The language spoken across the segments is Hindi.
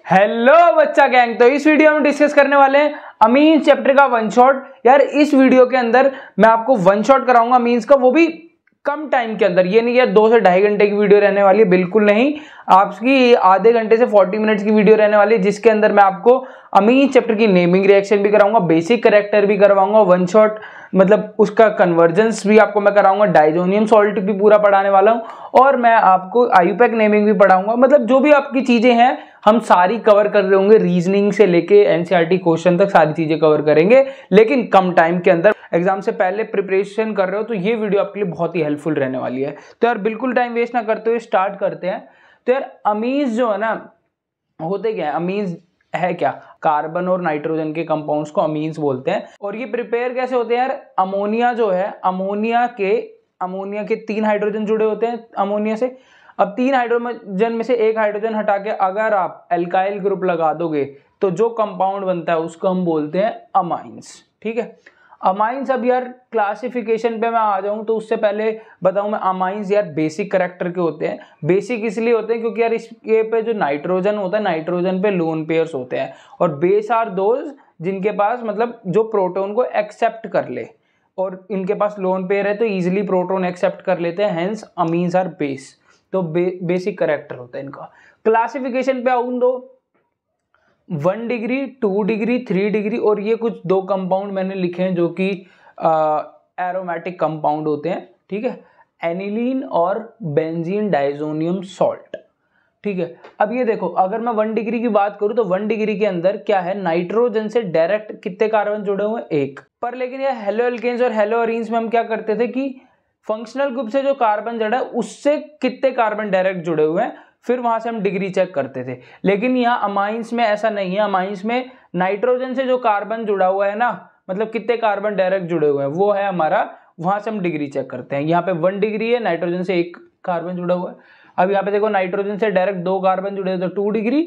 हेलो बच्चा गैंग। तो इस वीडियो में डिस्कस करने वाले हैं अमीन्स चैप्टर का वन शॉट। यार इस वीडियो के अंदर मैं आपको वन शॉट कराऊंगा अमीन्स का, वो भी कम टाइम के अंदर। ये नहीं यार 2 से ढाई घंटे की वीडियो रहने वाली है, बिल्कुल नहीं। आपकी आधे घंटे से 40 मिनट्स की वीडियो रहने वाली है, जिसके अंदर मैं आपको अमीन्स चैप्टर की नेमिंग रिएक्शन भी कराऊंगा, बेसिक कैरेक्टर भी करवाऊंगा, वन शॉट मतलब उसका कन्वर्जेंस भी आपको मैं कराऊंगा, डाइजोनियम सॉल्ट भी पूरा पढ़ाने वाला हूं, और मैं आपको आयुपैक नेमिंग भी पढ़ाऊंगा। मतलब जो भी आपकी चीजें हैं हम सारी कवर कर रहे होंगे, रीजनिंग से लेके एनसीईआरटी क्वेश्चन तक सारी चीजें कवर करेंगे, लेकिन कम टाइम के अंदर। एग्जाम से पहले प्रिपरेशन कर रहे हो तो ये वीडियो आपके लिए बहुत ही हेल्पफुल रहने वाली है। तो यार बिल्कुल टाइम वेस्ट ना करते हुए स्टार्ट करते हैं। तो यार अमीन्स जो है ना, होते क्या है, अमीन्स है क्या, कार्बन और नाइट्रोजन के कंपाउंड्स को अमीन्स बोलते हैं। और ये प्रिपेयर कैसे होते हैं यार, अमोनिया जो है, अमोनिया के 3 हाइड्रोजन जुड़े होते हैं अमोनिया से। अब 3 हाइड्रोजन में से एक हाइड्रोजन हटा के अगर आप एल्काइल ग्रुप लगा दोगे तो जो कंपाउंड बनता है उसको हम बोलते हैं अमाइंस। ठीक है, अमाइंस। अब यार क्लासिफिकेशन पे मैं आ जाऊं तो उससे पहले बताऊं मैं, अमाइंस यार बेसिक कैरेक्टर के होते हैं। बेसिक इसलिए होते हैं क्योंकि यार इसके पे जो नाइट्रोजन होता है, नाइट्रोजन पे लोन पेयर्स होते हैं, और बेस आर दोज जिनके पास मतलब जो प्रोटॉन को एक्सेप्ट कर ले, और इनके पास लोन पेयर है तो इजिली प्रोटॉन एक्सेप्ट कर लेते हैं, हेंस अमीन्स आर बेस। तो बेसिक कैरेक्टर होता है इनका। क्लासिफिकेशन पे आऊं तो 1 डिग्री, 2 डिग्री, 3 डिग्री, और ये कुछ 2 कंपाउंड मैंने लिखे हैं जो कि एरोमेटिक कंपाउंड होते हैं। ठीक है, एनिलीन और बेंजीन डाइजोनियम सॉल्ट। ठीक है, अब ये देखो, अगर मैं 1 डिग्री की बात करूं तो 1 डिग्री के अंदर क्या है, नाइट्रोजन से डायरेक्ट कितने कार्बन जुड़े हुए हैं, 1 पर। लेकिन ये हेलो एल्केन्स और हेलो अरीन्स में हम क्या करते थे कि फंक्शनल ग्रुप से जो कार्बन जड़ा है उससे कितने कार्बन डायरेक्ट जुड़े हुए हैं, फिर वहां से हम डिग्री चेक करते थे। लेकिन यहाँ अमाइंस में ऐसा नहीं है। अमाइंस में नाइट्रोजन से जो कार्बन जुड़ा हुआ है ना, मतलब कितने कार्बन डायरेक्ट जुड़े हुए हैं, वो है हमारा, वहां से हम डिग्री चेक करते हैं। यहाँ पे 1 डिग्री है, नाइट्रोजन से 1 कार्बन जुड़ा हुआ है। अब यहाँ पे देखो, नाइट्रोजन से डायरेक्ट 2 कार्बन जुड़े हैं तो 2 डिग्री,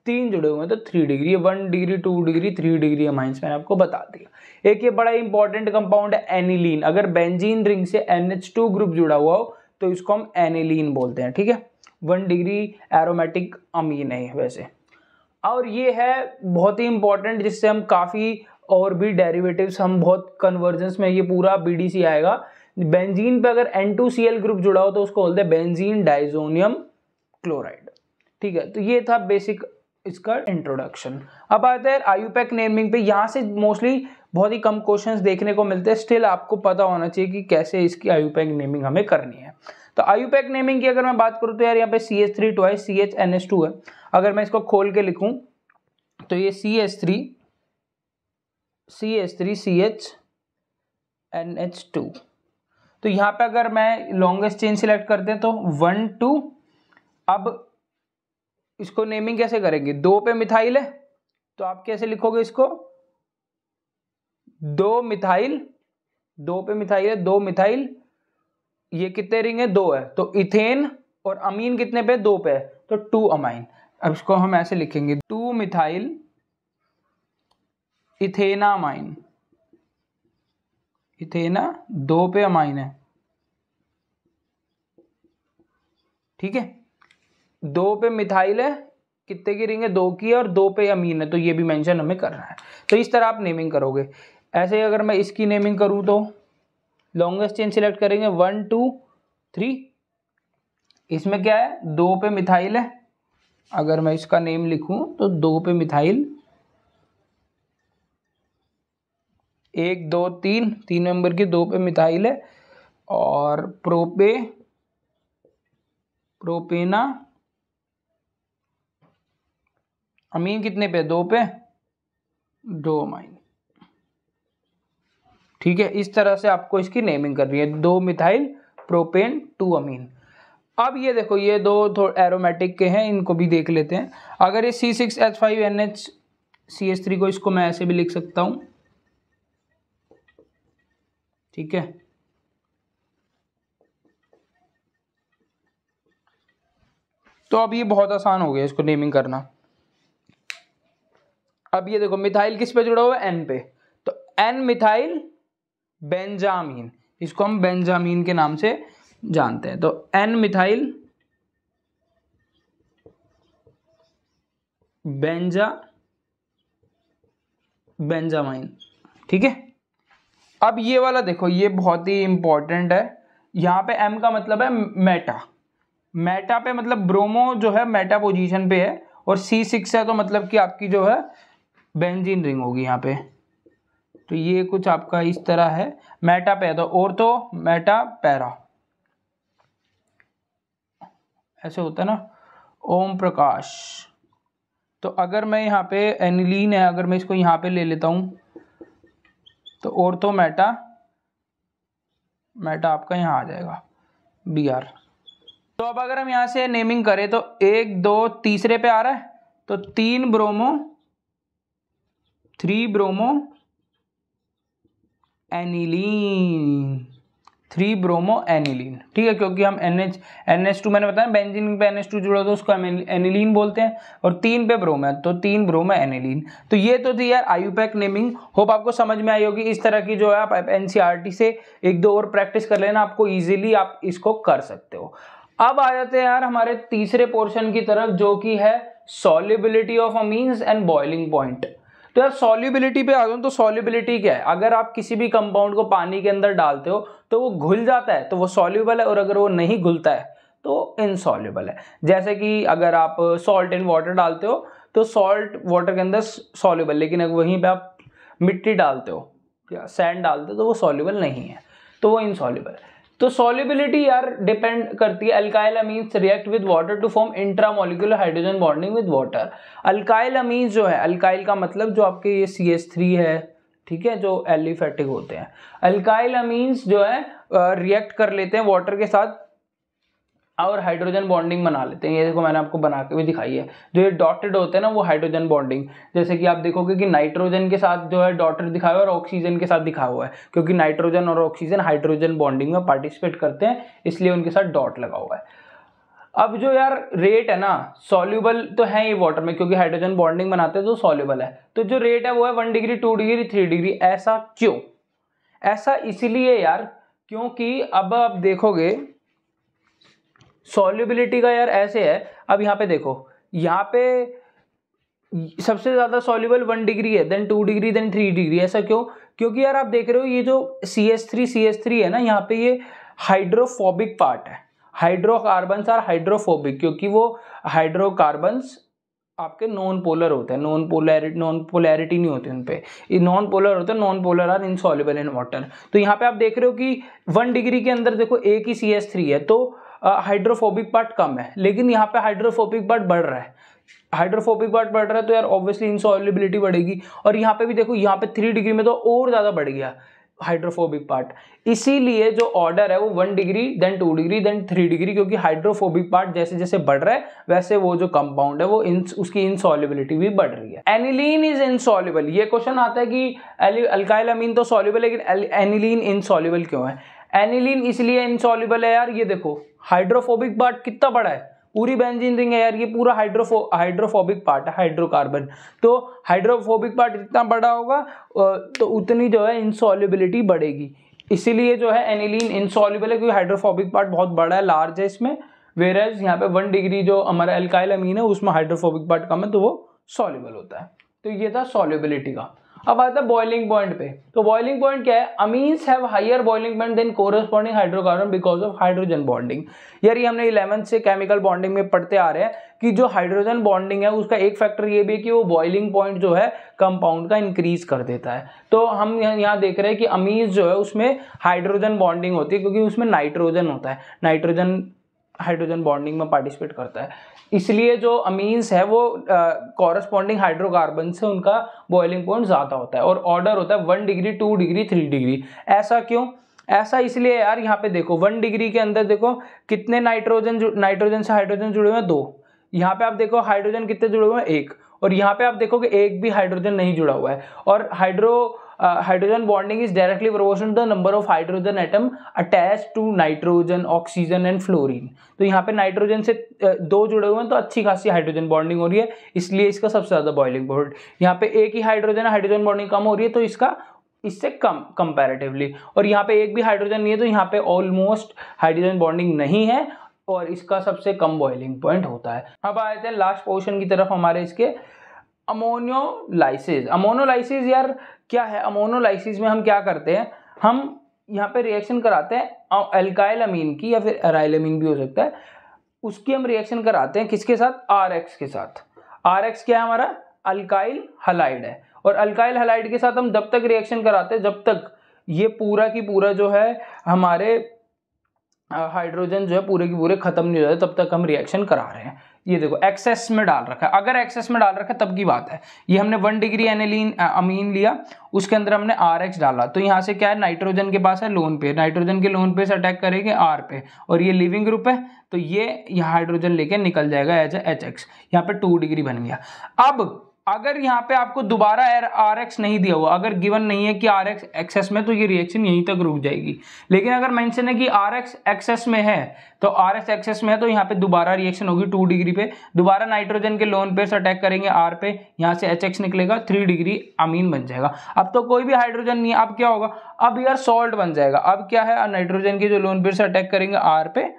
3 जुड़े हुए हैं तो 3 degree. 1 degree, 2 degree, 3 degree amines मैंने आपको बता दिया। एक ये बड़ा इंपॉर्टेंट कंपाउंड है एनिलीन। अगर बेंजीन रिंग से NH2 ग्रुप जुड़ा हुआ हो तो इसको हम एनिलीन बोलते हैं। ठीक है, 1 डिग्री एरोमेटिक अमीन है वैसे। और ये है बहुत ही इंपॉर्टेंट, जिससे हम काफी और भी डेरिवेटिव्स, हम बहुत कन्वर्जेंस में ये पूरा BDC आएगा। बेंजीन पे अगर N2Cl ग्रुप जुड़ा हो तो उसको बोलते हैं बेंजीन डाइजोनियम क्लोराइड। ठीक है, तो ये था बेसिक इसका इंट्रोडक्शन। अब आते हैं आयुपैक नेमिंग पे। यहाँ से मोस्टली बहुत ही कम क्वेश्चंस देखने को मिलते हैं, स्टिल आपको पता होना चाहिए कि कैसे इसकी आयुपैक नेमिंग हमें करनी है। तो आयुपैक नेमिंग की अगर मैं बात करूँ तो यार यहाँ पे CH3 ट्वाइस CHNH2 है। अगर मैं इसको खोल के लिखूं तो ये CH3 CHNH2। तो यहाँ पे अगर मैं लॉन्गेस्ट चेन सिलेक्ट करते हैं तो 1 2। अब इसको नेमिंग कैसे करेंगे, 2 पे मिथाइल है तो आप कैसे लिखोगे इसको, 2 मिथाइल, 2 पे मिथाइल है, 2 मिथाइल, ये कितने रिंग है, 2 है तो इथेन, और अमीन कितने पे, 2 पे है तो 2 अमाइन। अब इसको हम ऐसे लिखेंगे 2 मिथाइल इथेनामाइन, इथेना 2 पे अमाइन है। ठीक है, 2 पे मिथाइल है, कितने की रिंग है, 2 की है, और 2 पे अमीन है, तो ये भी मेंशन हमें करना है। तो इस तरह आप नेमिंग करोगे। ऐसे ही अगर मैं इसकी नेमिंग करूं तो लॉन्गेस्ट चेन सिलेक्ट करेंगे 1 2 3। इसमें क्या है, 2 पे मिथाइल है। अगर मैं इसका नेम लिखूं तो 2 पे मिथाइल, 1 2 3, 3 नंबर की 2 पे मिथाइल है, और प्रोपेना अमीन कितने पे, 2 पे, 2 अमाइन। ठीक है, इस तरह से आपको इसकी नेमिंग करनी है, 2 मिथाइल प्रोपेन 2 अमीन। अब ये देखो, ये 2 थोड़े एरोमेटिक के हैं, इनको भी देख लेते हैं। अगर ये C6H5NH CH3 को, इसको मैं ऐसे भी लिख सकता हूं। ठीक है, तो अब ये बहुत आसान हो गया इसको नेमिंग करना। अब ये देखो, मिथाइल किस पे जुड़ा हुआ है, N पे, तो N मिथाइल बेंजामीन, इसको हम बेंजामीन के नाम से जानते हैं। तो N मिथाइल बेंजामाइन। ठीक है, अब ये वाला देखो, ये बहुत ही इंपॉर्टेंट है। यहाँ पे M का मतलब है मेटा, मेटा पे मतलब ब्रोमो जो है मेटा पोजीशन पे है, और C6 है तो मतलब कि आपकी जो है बेंजीन रिंग होगी यहाँ पे। तो ये कुछ आपका इस तरह है, मेटा पे है तो ऑर्थो मेटा पैरा, ऐसे होता है ना। ओम प्रकाश, तो अगर मैं यहाँ पे एनिलीन है, अगर मैं इसको यहाँ पे ले लेता हूँ तो ऑर्थो मेटा आपका यहाँ आ जाएगा BR। तो अब अगर हम यहाँ से नेमिंग करें तो 1 2 तीसरे पे आ रहा है, तो 3 ब्रोमो एनिलीन, 3 ब्रोमो एनिलीन। ठीक है, क्योंकि हम NH2 मैंने बताया बेंजीन पे NH2 जुड़ा तो उसको एनिलीन बोलते हैं, और 3 पे ब्रोमो है तो 3 ब्रोमो एनिलीन। तो ये तो थी यार IUPAC नेमिंग। होप आपको समझ में आई होगी। इस तरह की जो है आप NCERT से 1-2 और प्रैक्टिस कर लेना, आपको ईजिली आप इसको कर सकते हो। अब आ जाते हैं यार हमारे तीसरे पोर्शन की तरफ, जो कि है solubility of amines and boiling point. तो यार सॉल्युबिलिटी पे आ जाऊं तो सॉल्युबिलिटी क्या है? अगर आप किसी भी कंपाउंड को पानी के अंदर डालते हो तो वो घुल जाता है तो वो सॉल्युबल है, और अगर वो नहीं घुलता है तो इनसॉल्युबल है। जैसे कि अगर आप सॉल्ट इन वाटर डालते हो तो सॉल्ट वाटर के अंदर सॉल्युबल, लेकिन अगर वहीं पे आप मिट्टी डालते हो या सैंड डालते हो तो वो सॉल्युबल नहीं है, तो वो इनसॉल्युबल है। तो सॉल्युबिलिटी यार डिपेंड करती है, alkyl amines react with water to form intramolecular hydrogen bonding with water. Alkyl amines जो है, अल्काइल का मतलब जो आपके ये CH3 है, ठीक है, जो एलिफेटिक होते हैं। अल्काइल अमीन्स जो है रिएक्ट कर लेते हैं वाटर के साथ और हाइड्रोजन बॉन्डिंग बना लेते हैं। ये देखो मैंने आपको बना के भी दिखाई है, जो ये डॉटेड होते हैं ना वो हाइड्रोजन बॉन्डिंग। जैसे कि आप देखोगे कि नाइट्रोजन के साथ जो है डॉटेड दिखाया हुआ है और ऑक्सीजन के साथ दिखा हुआ है, क्योंकि नाइट्रोजन और ऑक्सीजन हाइड्रोजन बॉन्डिंग में पार्टिसिपेट करते हैं, इसलिए उनके साथ डॉट लगा हुआ है। अब जो यार रेट है ना, सॉल्युबल तो है ये वाटर में, क्योंकि हाइड्रोजन बॉन्डिंग बनाते हैं तो सॉल्युबल है। तो जो रेट है वो है 1 डिग्री 2 डिग्री 3 डिग्री। ऐसा क्यों? ऐसा इसलिए यार क्योंकि अब आप देखोगे सॉल्युबिलिटी का यार ऐसे है। अब यहाँ पे देखो, यहाँ पे सबसे ज्यादा सॉल्युबल 1 डिग्री है, देन 2 डिग्री, देन 3 डिग्री। ऐसा क्यों? क्योंकि यार आप देख रहे हो ये जो CH3 है ना, यहाँ पे ये हाइड्रोफोबिक पार्ट है। हाइड्रोकार्बन्स आर हाइड्रोफोबिक, क्योंकि वो हाइड्रोकार्बन्स आपके नॉन पोलर होते हैं, नॉन पोलैरिटी नहीं होती उन पे, ये नॉन पोलर होते हैं, non polar are insoluble in water. तो यहाँ पे आप देख रहे हो कि 1 डिग्री के अंदर देखो एक ही CH3 है, तो हाइड्रोफोबिक पार्ट कम है, लेकिन यहाँ पे हाइड्रोफोबिक पार्ट बढ़ रहा है। हाइड्रोफोबिक पार्ट बढ़ रहा है तो यार ऑब्वियसली इनसॉल्युबिलिटी बढ़ेगी। और यहाँ पे भी देखो, यहाँ पे 3 डिग्री में तो और ज्यादा बढ़ गया हाइड्रोफोबिक पार्ट। इसीलिए जो ऑर्डर है वो 1 degree, then 2 degree, then 3 degree, क्योंकि हाइड्रोफोबिक पार्ट जैसे जैसे बढ़ रहा है वैसे वो जो कंपाउंड है वो उसकी इनसॉल्युबिलिटी भी बढ़ रही है। Aniline is insoluble. ये क्वेश्चन आता है कि अल्काइल अमीन तो सॉल्युबल है, लेकिन एनिलीन इनसॉल्युबल क्यों है? एनिलीन इसलिए इनसॉल्युबल है यार, ये देखो हाइड्रोफोबिक पार्ट कितना बड़ा है, पूरी बेंजीन रिंग है यार, ये पूरा हाइड्रोफोबिक पार्ट है, हाइड्रोकार्बन। तो हाइड्रोफोबिक पार्ट जितना बड़ा होगा तो उतनी जो है इनसॉल्युबिलिटी बढ़ेगी। इसीलिए जो है एनिलीन इनसॉल्युबल है, क्योंकि हाइड्रोफोबिक पार्ट बहुत बड़ा है, लार्ज है इसमें। वेरएज यहाँ पे 1 डिग्री जो हमारा अल्काइल अमीन है उसमें हाइड्रोफोबिक पार्ट कम है तो वो सॉल्युबल होता है। तो ये था सॉल्युबिलिटी का। अब आता है बॉइलिंग पॉइंट पे। तो बॉइलिंग पॉइंट क्या है? Amines have higher boiling point than corresponding hydrocarbon because of hydrogen bonding. यार ये हमने 11th से केमिकल बॉन्डिंग में पढ़ते आ रहे हैं कि जो हाइड्रोजन बॉन्डिंग है उसका एक फैक्टर ये भी है कि वो बॉइलिंग पॉइंट जो है कंपाउंड का इंक्रीज कर देता है। तो हम यहाँ देख रहे हैं कि अमीन्स जो है उसमें हाइड्रोजन बॉन्डिंग होती है, क्योंकि उसमें नाइट्रोजन होता है, नाइट्रोजन हाइड्रोजन बॉन्डिंग में पार्टिसिपेट करता है, इसलिए जो अमीन्स है वो कॉरस्पॉन्डिंग हाइड्रोकार्बन से उनका बॉइलिंग पॉइंट ज्यादा होता है, और ऑर्डर होता है 1 डिग्री 2 डिग्री 3 डिग्री। ऐसा क्यों? ऐसा इसलिए यार, यहाँ पे देखो 1 डिग्री के अंदर देखो कितने नाइट्रोजन से हाइड्रोजन जुड़े हुए हैं, 2। यहाँ पे आप देखो हाइड्रोजन कितने जुड़े हुए हैं, 1। और यहाँ पे आप देखोगे एक भी हाइड्रोजन नहीं जुड़ा हुआ है। और hydrogen bonding is directly proportional to the number of hydrogen atom attached to nitrogen, oxygen and fluorine. तो यहाँ पे नाइट्रोजन से 2 जुड़े हुए हैं तो अच्छी खासी हाइड्रोजन बॉन्डिंग हो रही है, इसलिए इसका सबसे ज्यादा बॉइलिंग पॉइंट। यहाँ पे एक ही हाइड्रोजन बॉन्डिंग कम हो रही है तो इसका इससे कम कंपैरेटिवली। और यहाँ पे एक भी हाइड्रोजन नहीं है तो यहाँ पे ऑलमोस्ट हाइड्रोजन बॉन्डिंग नहीं है, और इसका सबसे कम बॉइलिंग पॉइंट होता है। अब आए थे लास्ट पोर्शन की तरफ हमारे इसके, अमोनोलाइसिस। अमोनोलाइसिस यार क्या है? अमोनोलाइसिस में हम क्या करते हैं, हम यहाँ पे रिएक्शन कराते हैं अल्काइल अमीन की, या फिर एराइल अमीन भी हो सकता है, उसकी हम रिएक्शन कराते हैं किसके साथ? RX के साथ। RX क्या है हमारा? अल्काइल हलाइड है। और अल्काइल हलाइड के साथ हम तब तक रिएक्शन कराते हैं जब तक ये पूरा की पूरा जो है हमारे हाइड्रोजन जो है पूरे की पूरे खत्म नहीं हो जाते, तब तक हम रिएक्शन करा रहे हैं। ये देखो एक्सेस में डाल रखा है, अगर एक्सेस में डाल रखा है तब की बात है। ये हमने 1 डिग्री एनिलीन अमीन लिया, उसके अंदर हमने RX डाला, तो यहाँ से क्या है, नाइट्रोजन के पास है लोन पेयर, नाइट्रोजन के लोन पेयर से अटैक करेंगे R पे, और ये लिविंग ग्रुप है तो ये यहाँ हाइड्रोजन लेके निकल जाएगा एज HX। यहाँ पे 2 डिग्री बन गया। अब अगर यहाँ पे आपको दोबारा RX नहीं दिया हुआ, अगर गिवन नहीं है कि RX एक्सेस में, तो ये रिएक्शन यहीं तक रुक जाएगी। लेकिन अगर मेंशन है कि RX एक्सेस में है, तो RX एक्सेस में है तो यहाँ पे दोबारा रिएक्शन होगी 2 डिग्री पे, दोबारा नाइट्रोजन के लोन पेयर से अटैक करेंगे R पे, यहाँ से HX निकलेगा, 3 डिग्री अमीन बन जाएगा। अब तो कोई भी हाइड्रोजन नहीं है, अब क्या होगा, अब यार सॉल्ट बन जाएगा। अब क्या है, नाइट्रोजन के जो लोन पेयर से अटैक करेंगे R पे,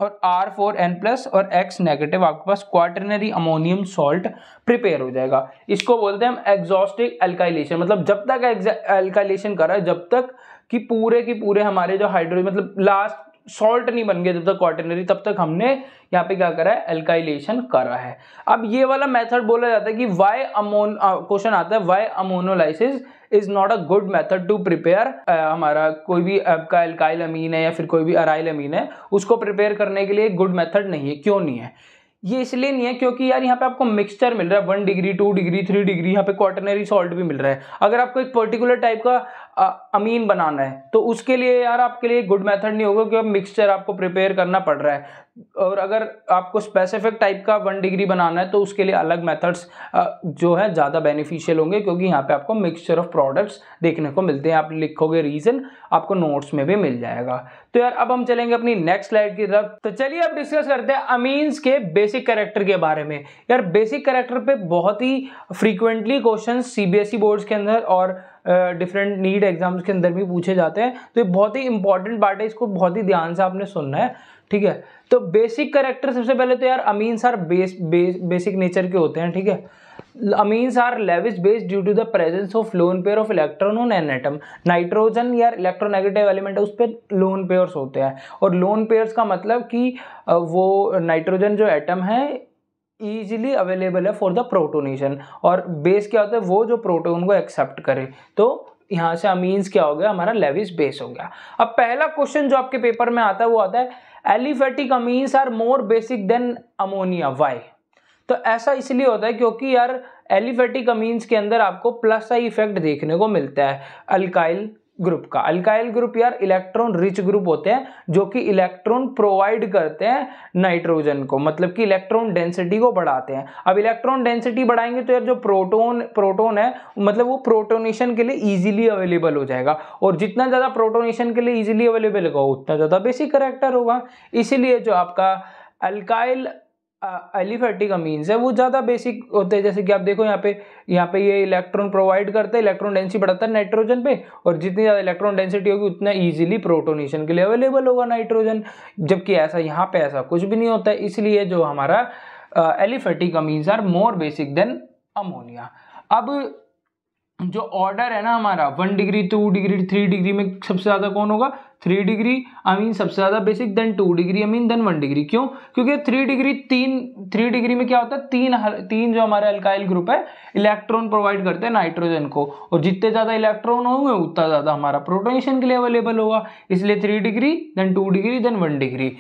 और R4N+ और X नेगेटिव, आपके पास क्वाटरनरी अमोनियम सॉल्ट प्रिपेयर हो जाएगा। इसको बोलते हैं हम एग्जॉस्टिक अल्काइलेशन, मतलब जब तक अल्काइलेशन करा है, जब तक कि पूरे हमारे जो हाइड्रोजन मतलब लास्ट सॉल्ट नहीं बन गया जब तक क्वाटरनरी, तब तक हमने यहाँ पे क्या करा है, अल्काइलेशन करा है। अब ये वाला मेथड बोला जाता है कि क्वेश्चन आता है why ammonolysis is not a good method to prepare, हमारा कोई भी आपका अल्काइल अमीन है या फिर कोई भी अराइल अमीन है, उसको प्रिपेयर करने के लिए गुड मेथड नहीं है। क्यों नहीं है? ये इसलिए नहीं है क्योंकि यार यहाँ पे आपको मिक्सचर मिल रहा है 1 डिग्री 2 डिग्री 3 डिग्री, यहाँ पे क्वाटरनरी सॉल्ट भी मिल रहा है। अगर आपको एक पर्टिकुलर टाइप का अमीन बनाना है तो उसके लिए यार आपके लिए गुड मेथड नहीं होगा, क्योंकि मिक्सचर आपको प्रिपेयर करना पड़ रहा है। और अगर आपको स्पेसिफिक टाइप का 1 डिग्री बनाना है तो उसके लिए अलग मेथड्स जो है ज़्यादा बेनिफिशियल होंगे, क्योंकि यहाँ पे आपको मिक्सचर ऑफ प्रोडक्ट्स देखने को मिलते हैं। आप लिखोगे रीजन, आपको नोट्स में भी मिल जाएगा। तो यार अब हम चलेंगे अपनी नेक्स्ट स्लाइड की तरफ। तो चलिए अब डिस्कस करते हैं अमीन्स के बेसिक कैरेक्टर के बारे में। यार बेसिक कैरेक्टर पे बहुत ही फ्रीक्वेंटली क्वेश्चन CBSE बोर्ड्स के अंदर और डिफरेंट नीट एग्जाम्स के अंदर भी पूछे जाते हैं, तो ये बहुत ही इंपॉर्टेंट पार्ट है, इसको बहुत ही ध्यान से आपने सुनना है, ठीक है। तो बेसिक कैरेक्टर सबसे पहले तो यार अमीन्स आर बेसिक नेचर के होते हैं, ठीक है। Amines are Lewis based due to the presence of lone pair of electron on N atom. Nitrogen यार इलेक्ट्रोनेगेटिव एलिमेंट है, उस पर लोन पेयर्स होते हैं, और लोन पेयर्स का मतलब कि वो नाइट्रोजन जो एटम है ईजिली अवेलेबल है फॉर द प्रोटोनेशन, और बेस क्या होता है, वो जो प्रोटोन को एक्सेप्ट करे। तो यहाँ से अमीन्स क्या हो गया, हमारा लेविस बेस हो गया। अब पहला क्वेश्चन जो आपके पेपर में आता है वो आता है aliphatic amines are more basic than ammonia, why? तो ऐसा इसलिए होता है क्योंकि यार एलिफेटिक अमीन्स के अंदर आपको प्लस आई इफेक्ट देखने को मिलता है अल्काइल ग्रुप का। अल्काइल ग्रुप यार इलेक्ट्रॉन रिच ग्रुप होते हैं, जो कि इलेक्ट्रॉन प्रोवाइड करते हैं नाइट्रोजन को, मतलब कि इलेक्ट्रॉन डेंसिटी को बढ़ाते हैं। अब इलेक्ट्रॉन डेंसिटी बढ़ाएंगे तो यार जो प्रोटोन है, मतलब वो प्रोटोनेशन के लिए इजीली अवेलेबल हो जाएगा, और जितना ज़्यादा प्रोटोनेशन के लिए इजीली अवेलेबल होगा उतना ज़्यादा बेसिक कैरेक्टर होगा। इसीलिए जो आपका अल्काइल एलिफेटिक अमीन्स है वो ज़्यादा बेसिक होते हैं। जैसे कि आप देखो यहाँ पे ये इलेक्ट्रॉन प्रोवाइड करते हैं, इलेक्ट्रॉन डेंसिटी बढ़ाता है नाइट्रोजन पे, और जितनी ज़्यादा इलेक्ट्रॉन डेंसिटी होगी उतना इजीली प्रोटोनेशन के लिए अवेलेबल होगा नाइट्रोजन। जबकि ऐसा यहाँ पे ऐसा कुछ भी नहीं होता है, इसलिए जो हमारा aliphatic amines are more basic than ammonia. अब जो ऑर्डर है ना हमारा 1 डिग्री 2 डिग्री 3 डिग्री में सबसे ज़्यादा कौन होगा, 3 डिग्री अमीन सबसे ज़्यादा basic, then 2 degree amine, then 1 degree. क्यों? क्योंकि 3 डिग्री में क्या होता है, तीन जो हमारे अल्काइल ग्रुप है इलेक्ट्रॉन प्रोवाइड करते हैं नाइट्रोजन को, और जितने ज़्यादा इलेक्ट्रॉन होंगे उतना ज़्यादा हमारा प्रोटोनेशन के लिए अवेलेबल होगा। इसलिए 3 degree then 2 degree then 1 degree.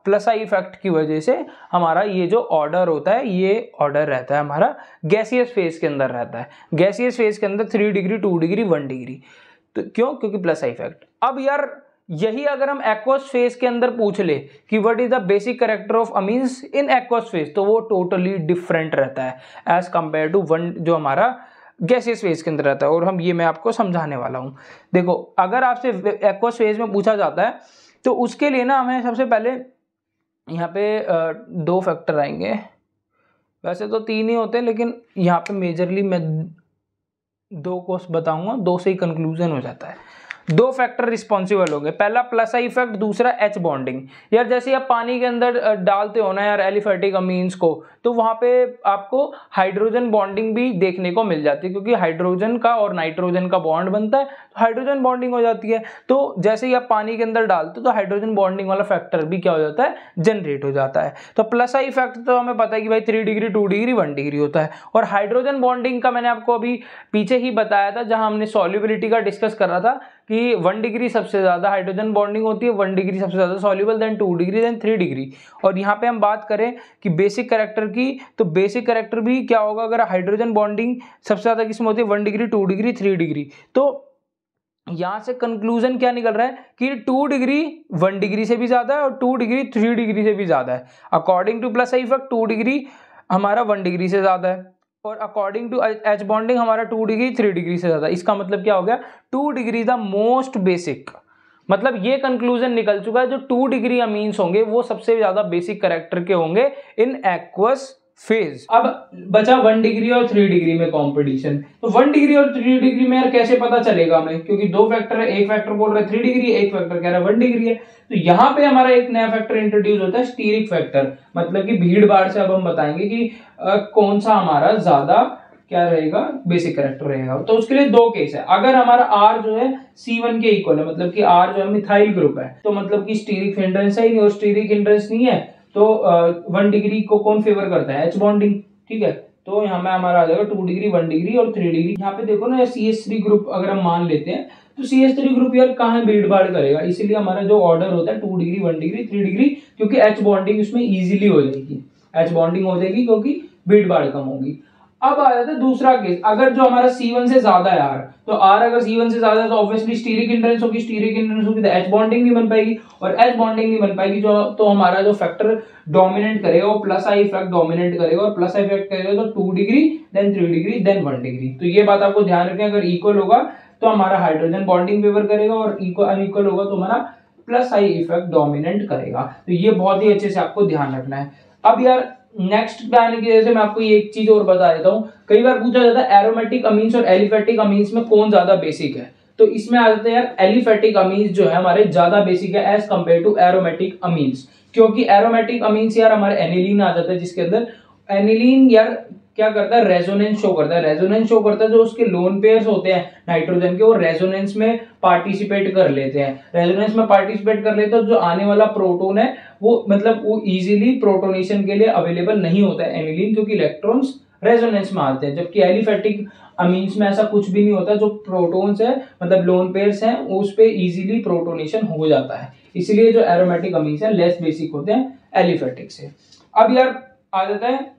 Plus I effect की वजह से हमारा ये जो ऑर्डर होता है, ये ऑर्डर रहता है हमारा गैसियस फेज के अंदर रहता है। गैसियस फेज के अंदर 3 डिग्री 2 डिग्री 1 डिग्री। तो क्यों? क्योंकि प्लस आई इफेक्ट। अब यार यही अगर हम एक्वस फेज के अंदर पूछ ले कि what is the basic character of amines in aqueous phase, तो वो टोटली डिफरेंट रहता है एज कंपेयर टू वन जो हमारा गैसियस फेज के अंदर रहता है। और हम ये मैं आपको समझाने वाला हूँ। देखो अगर आपसे एक्वस फेज में पूछा जाता है तो उसके लिए ना हमें सबसे पहले यहाँ पे 2 फैक्टर आएंगे, वैसे तो 3 ही होते हैं, लेकिन यहाँ पे मेजरली मैं 2 को बताऊंगा, 2 से ही कंक्लूजन हो जाता है। दो फैक्टर रिस्पॉन्सिबल होंगे, पहला प्लस आई इफेक्ट, दूसरा एच बॉन्डिंग। यार जैसे आप पानी के अंदर डालते हो ना यार एलिफेटिक अमीन्स को, तो वहां पे आपको हाइड्रोजन बॉन्डिंग भी देखने को मिल जाती है, क्योंकि हाइड्रोजन का और नाइट्रोजन का बॉन्ड बनता है तो हाइड्रोजन बॉन्डिंग हो जाती है। तो जैसे ही आप पानी के अंदर डालते हो तो हाइड्रोजन बॉन्डिंग वाला फैक्टर भी क्या हो जाता है, जनरेट हो जाता है। तो प्लस आई इफेक्ट तो हमें पता है कि भाई 3 डिग्री 2 डिग्री 1 डिग्री होता है। और हाइड्रोजन बॉन्डिंग का मैंने आपको अभी पीछे ही बताया था जहां हमने सॉल्युबिलिटी का डिस्कस कर रहा था कि 1 डिग्री सबसे ज्यादा हाइड्रोजन बॉन्डिंग होती है, 1 डिग्री सबसे ज्यादा soluble, then 2 degree, then 3 degree. और यहाँ पे हम बात करें कि बेसिक कैरेक्टर की, तो बेसिक कैरेक्टर भी क्या होगा, अगर हाइड्रोजन बॉन्डिंग सबसे ज्यादा किसमें होती है, 1 डिग्री 2 डिग्री 3 डिग्री। तो यहां से कंक्लूजन क्या निकल रहा है कि 2 डिग्री 1 डिग्री से भी ज्यादा है और 2 डिग्री 3 डिग्री से भी ज्यादा है। According two plus I effect 2 degree हमारा 1 डिग्री से ज्यादा है, और अकॉर्डिंग टू एच बॉन्डिंग हमारा 2 डिग्री 3 डिग्री से ज्यादा। इसका मतलब क्या हो गया, 2 डिग्री द मोस्ट बेसिक। मतलब ये कंक्लूजन निकल चुका है जो 2 डिग्री अमीन्स होंगे वो सबसे ज्यादा बेसिक कैरेक्टर के होंगे इन एक्वस फेज। अब बचा 1 डिग्री और 3 डिग्री में कंपटीशन। तो 1 डिग्री और 3 डिग्री में यार कैसे पता चलेगा हमें, क्योंकि दो फैक्टर है, एक फैक्टर बोल रहा है 3 डिग्री, एक फैक्टर कह रहा है 1 डिग्री है। तो यहाँ पे हमारा एक नया फैक्टर इंट्रोड्यूस होता है, स्टीरिक फैक्टर। मतलब कि भीड़ भाड़ से अब हम बताएंगे कि कौन सा हमारा ज्यादा क्या रहेगा, बेसिक कैरेक्टर रहेगा। तो उसके लिए दो केस है, अगर हमारा R जो है C1 के इक्वल है, मतलब कि R जो है मिथाइल ग्रुप है, तो मतलब कि स्टीरिक हिंड्रेंस है ही नहीं, और स्टीरिक हिंड्रेंस नहीं है तो 1 डिग्री को कौन फेवर करता है, एच बॉन्डिंग। ठीक है, तो यहाँ में हमारा आ जाएगा 2 डिग्री 1 डिग्री और 3 डिग्री। यहाँ पे देखो ना CH3 ग्रुप अगर हम मान लेते हैं तो CH3 ग्रुप यार कहाँ भीड़ भाड़ करेगा, इसीलिए हमारा जो ऑर्डर होता है 2 डिग्री 1 डिग्री 3 डिग्री, क्योंकि एच बॉन्डिंग उसमें इजीली हो जाएगी, एच बॉन्डिंग हो जाएगी क्योंकि भीड़ भाड़ कम होगी। अब आ जाता है दूसरा केस, अगर जो हमारा C1 से ज्यादा है R, तो R अगर C1 से ज्यादा है तो ऑब्वियसली स्टीरिक हिंड्रेंस होगी, स्टीरिक हिंड्रेंस होगी तो एच बॉन्डिंग नहीं बन पाएगी, और एच बॉन्डिंग नहीं बन पाएगी जो तो हमारा जो फैक्टर डोमिनेट करेगा वो प्लस आई इफेक्ट डोमिनेट करेगा, और प्लस आई इफेक्ट करेगा तो 2 degree then 3 degree then 1 degree. तो ये बात आपको ध्यान रखें, अगर इक्वल होगा तो हमारा हाइड्रोजन बॉन्डिंग फेवर करेगा, और अनइक्वल होगा तो हमारा प्लस आई इफेक्ट डोमिनेट करेगा। तो ये बहुत ही अच्छे से आपको ध्यान रखना है। अब यार नेक्स्ट प्लान की वजह से मैं आपको ये एक चीज और बता देता हूँ, कई बार पूछा जाता है एरोमेटिक अमीन्स और एलिफेटिक अमीन्स में कौन ज्यादा बेसिक है, तो इसमें आ जाते हैं यार एलिफेटिक अमीन्स जो है हमारे ज्यादा बेसिक है as compare to aromatic amines. क्योंकि एरोमेटिक अमीन्स यार हमारे एनिलीन आ जाता है, जिसके अंदर एनिलीन यार क्या करता है, रेजोनेंस शो करता है। रेजोनेंस शो करता है जो उसके लोन पेयर्स होते हैं नाइट्रोजन के, वो रेजोनेंस में पार्टिसिपेट कर लेते हैं। रेजोनेंस में पार्टिसिपेट कर लेते हैं, जो आने वाला प्रोटोन है वो मतलब वो इजीली प्रोटोनेशन के लिए अवेलेबल नहीं होता है एनिलीन, क्योंकि इलेक्ट्रॉन्स रेजोनेंस में आते हैं। जबकि एलिफेटिक अमीन्स में ऐसा कुछ भी नहीं होता, जो प्रोटॉन्स है मतलब लोन पेयर्स हैं उस पे इजीली प्रोटोनेशन हो जाता है। इसलिए जो एरोमेटिक अमीन्स है लेस बेसिक होते हैं एलिफेटिक से। अब यार आ जाता है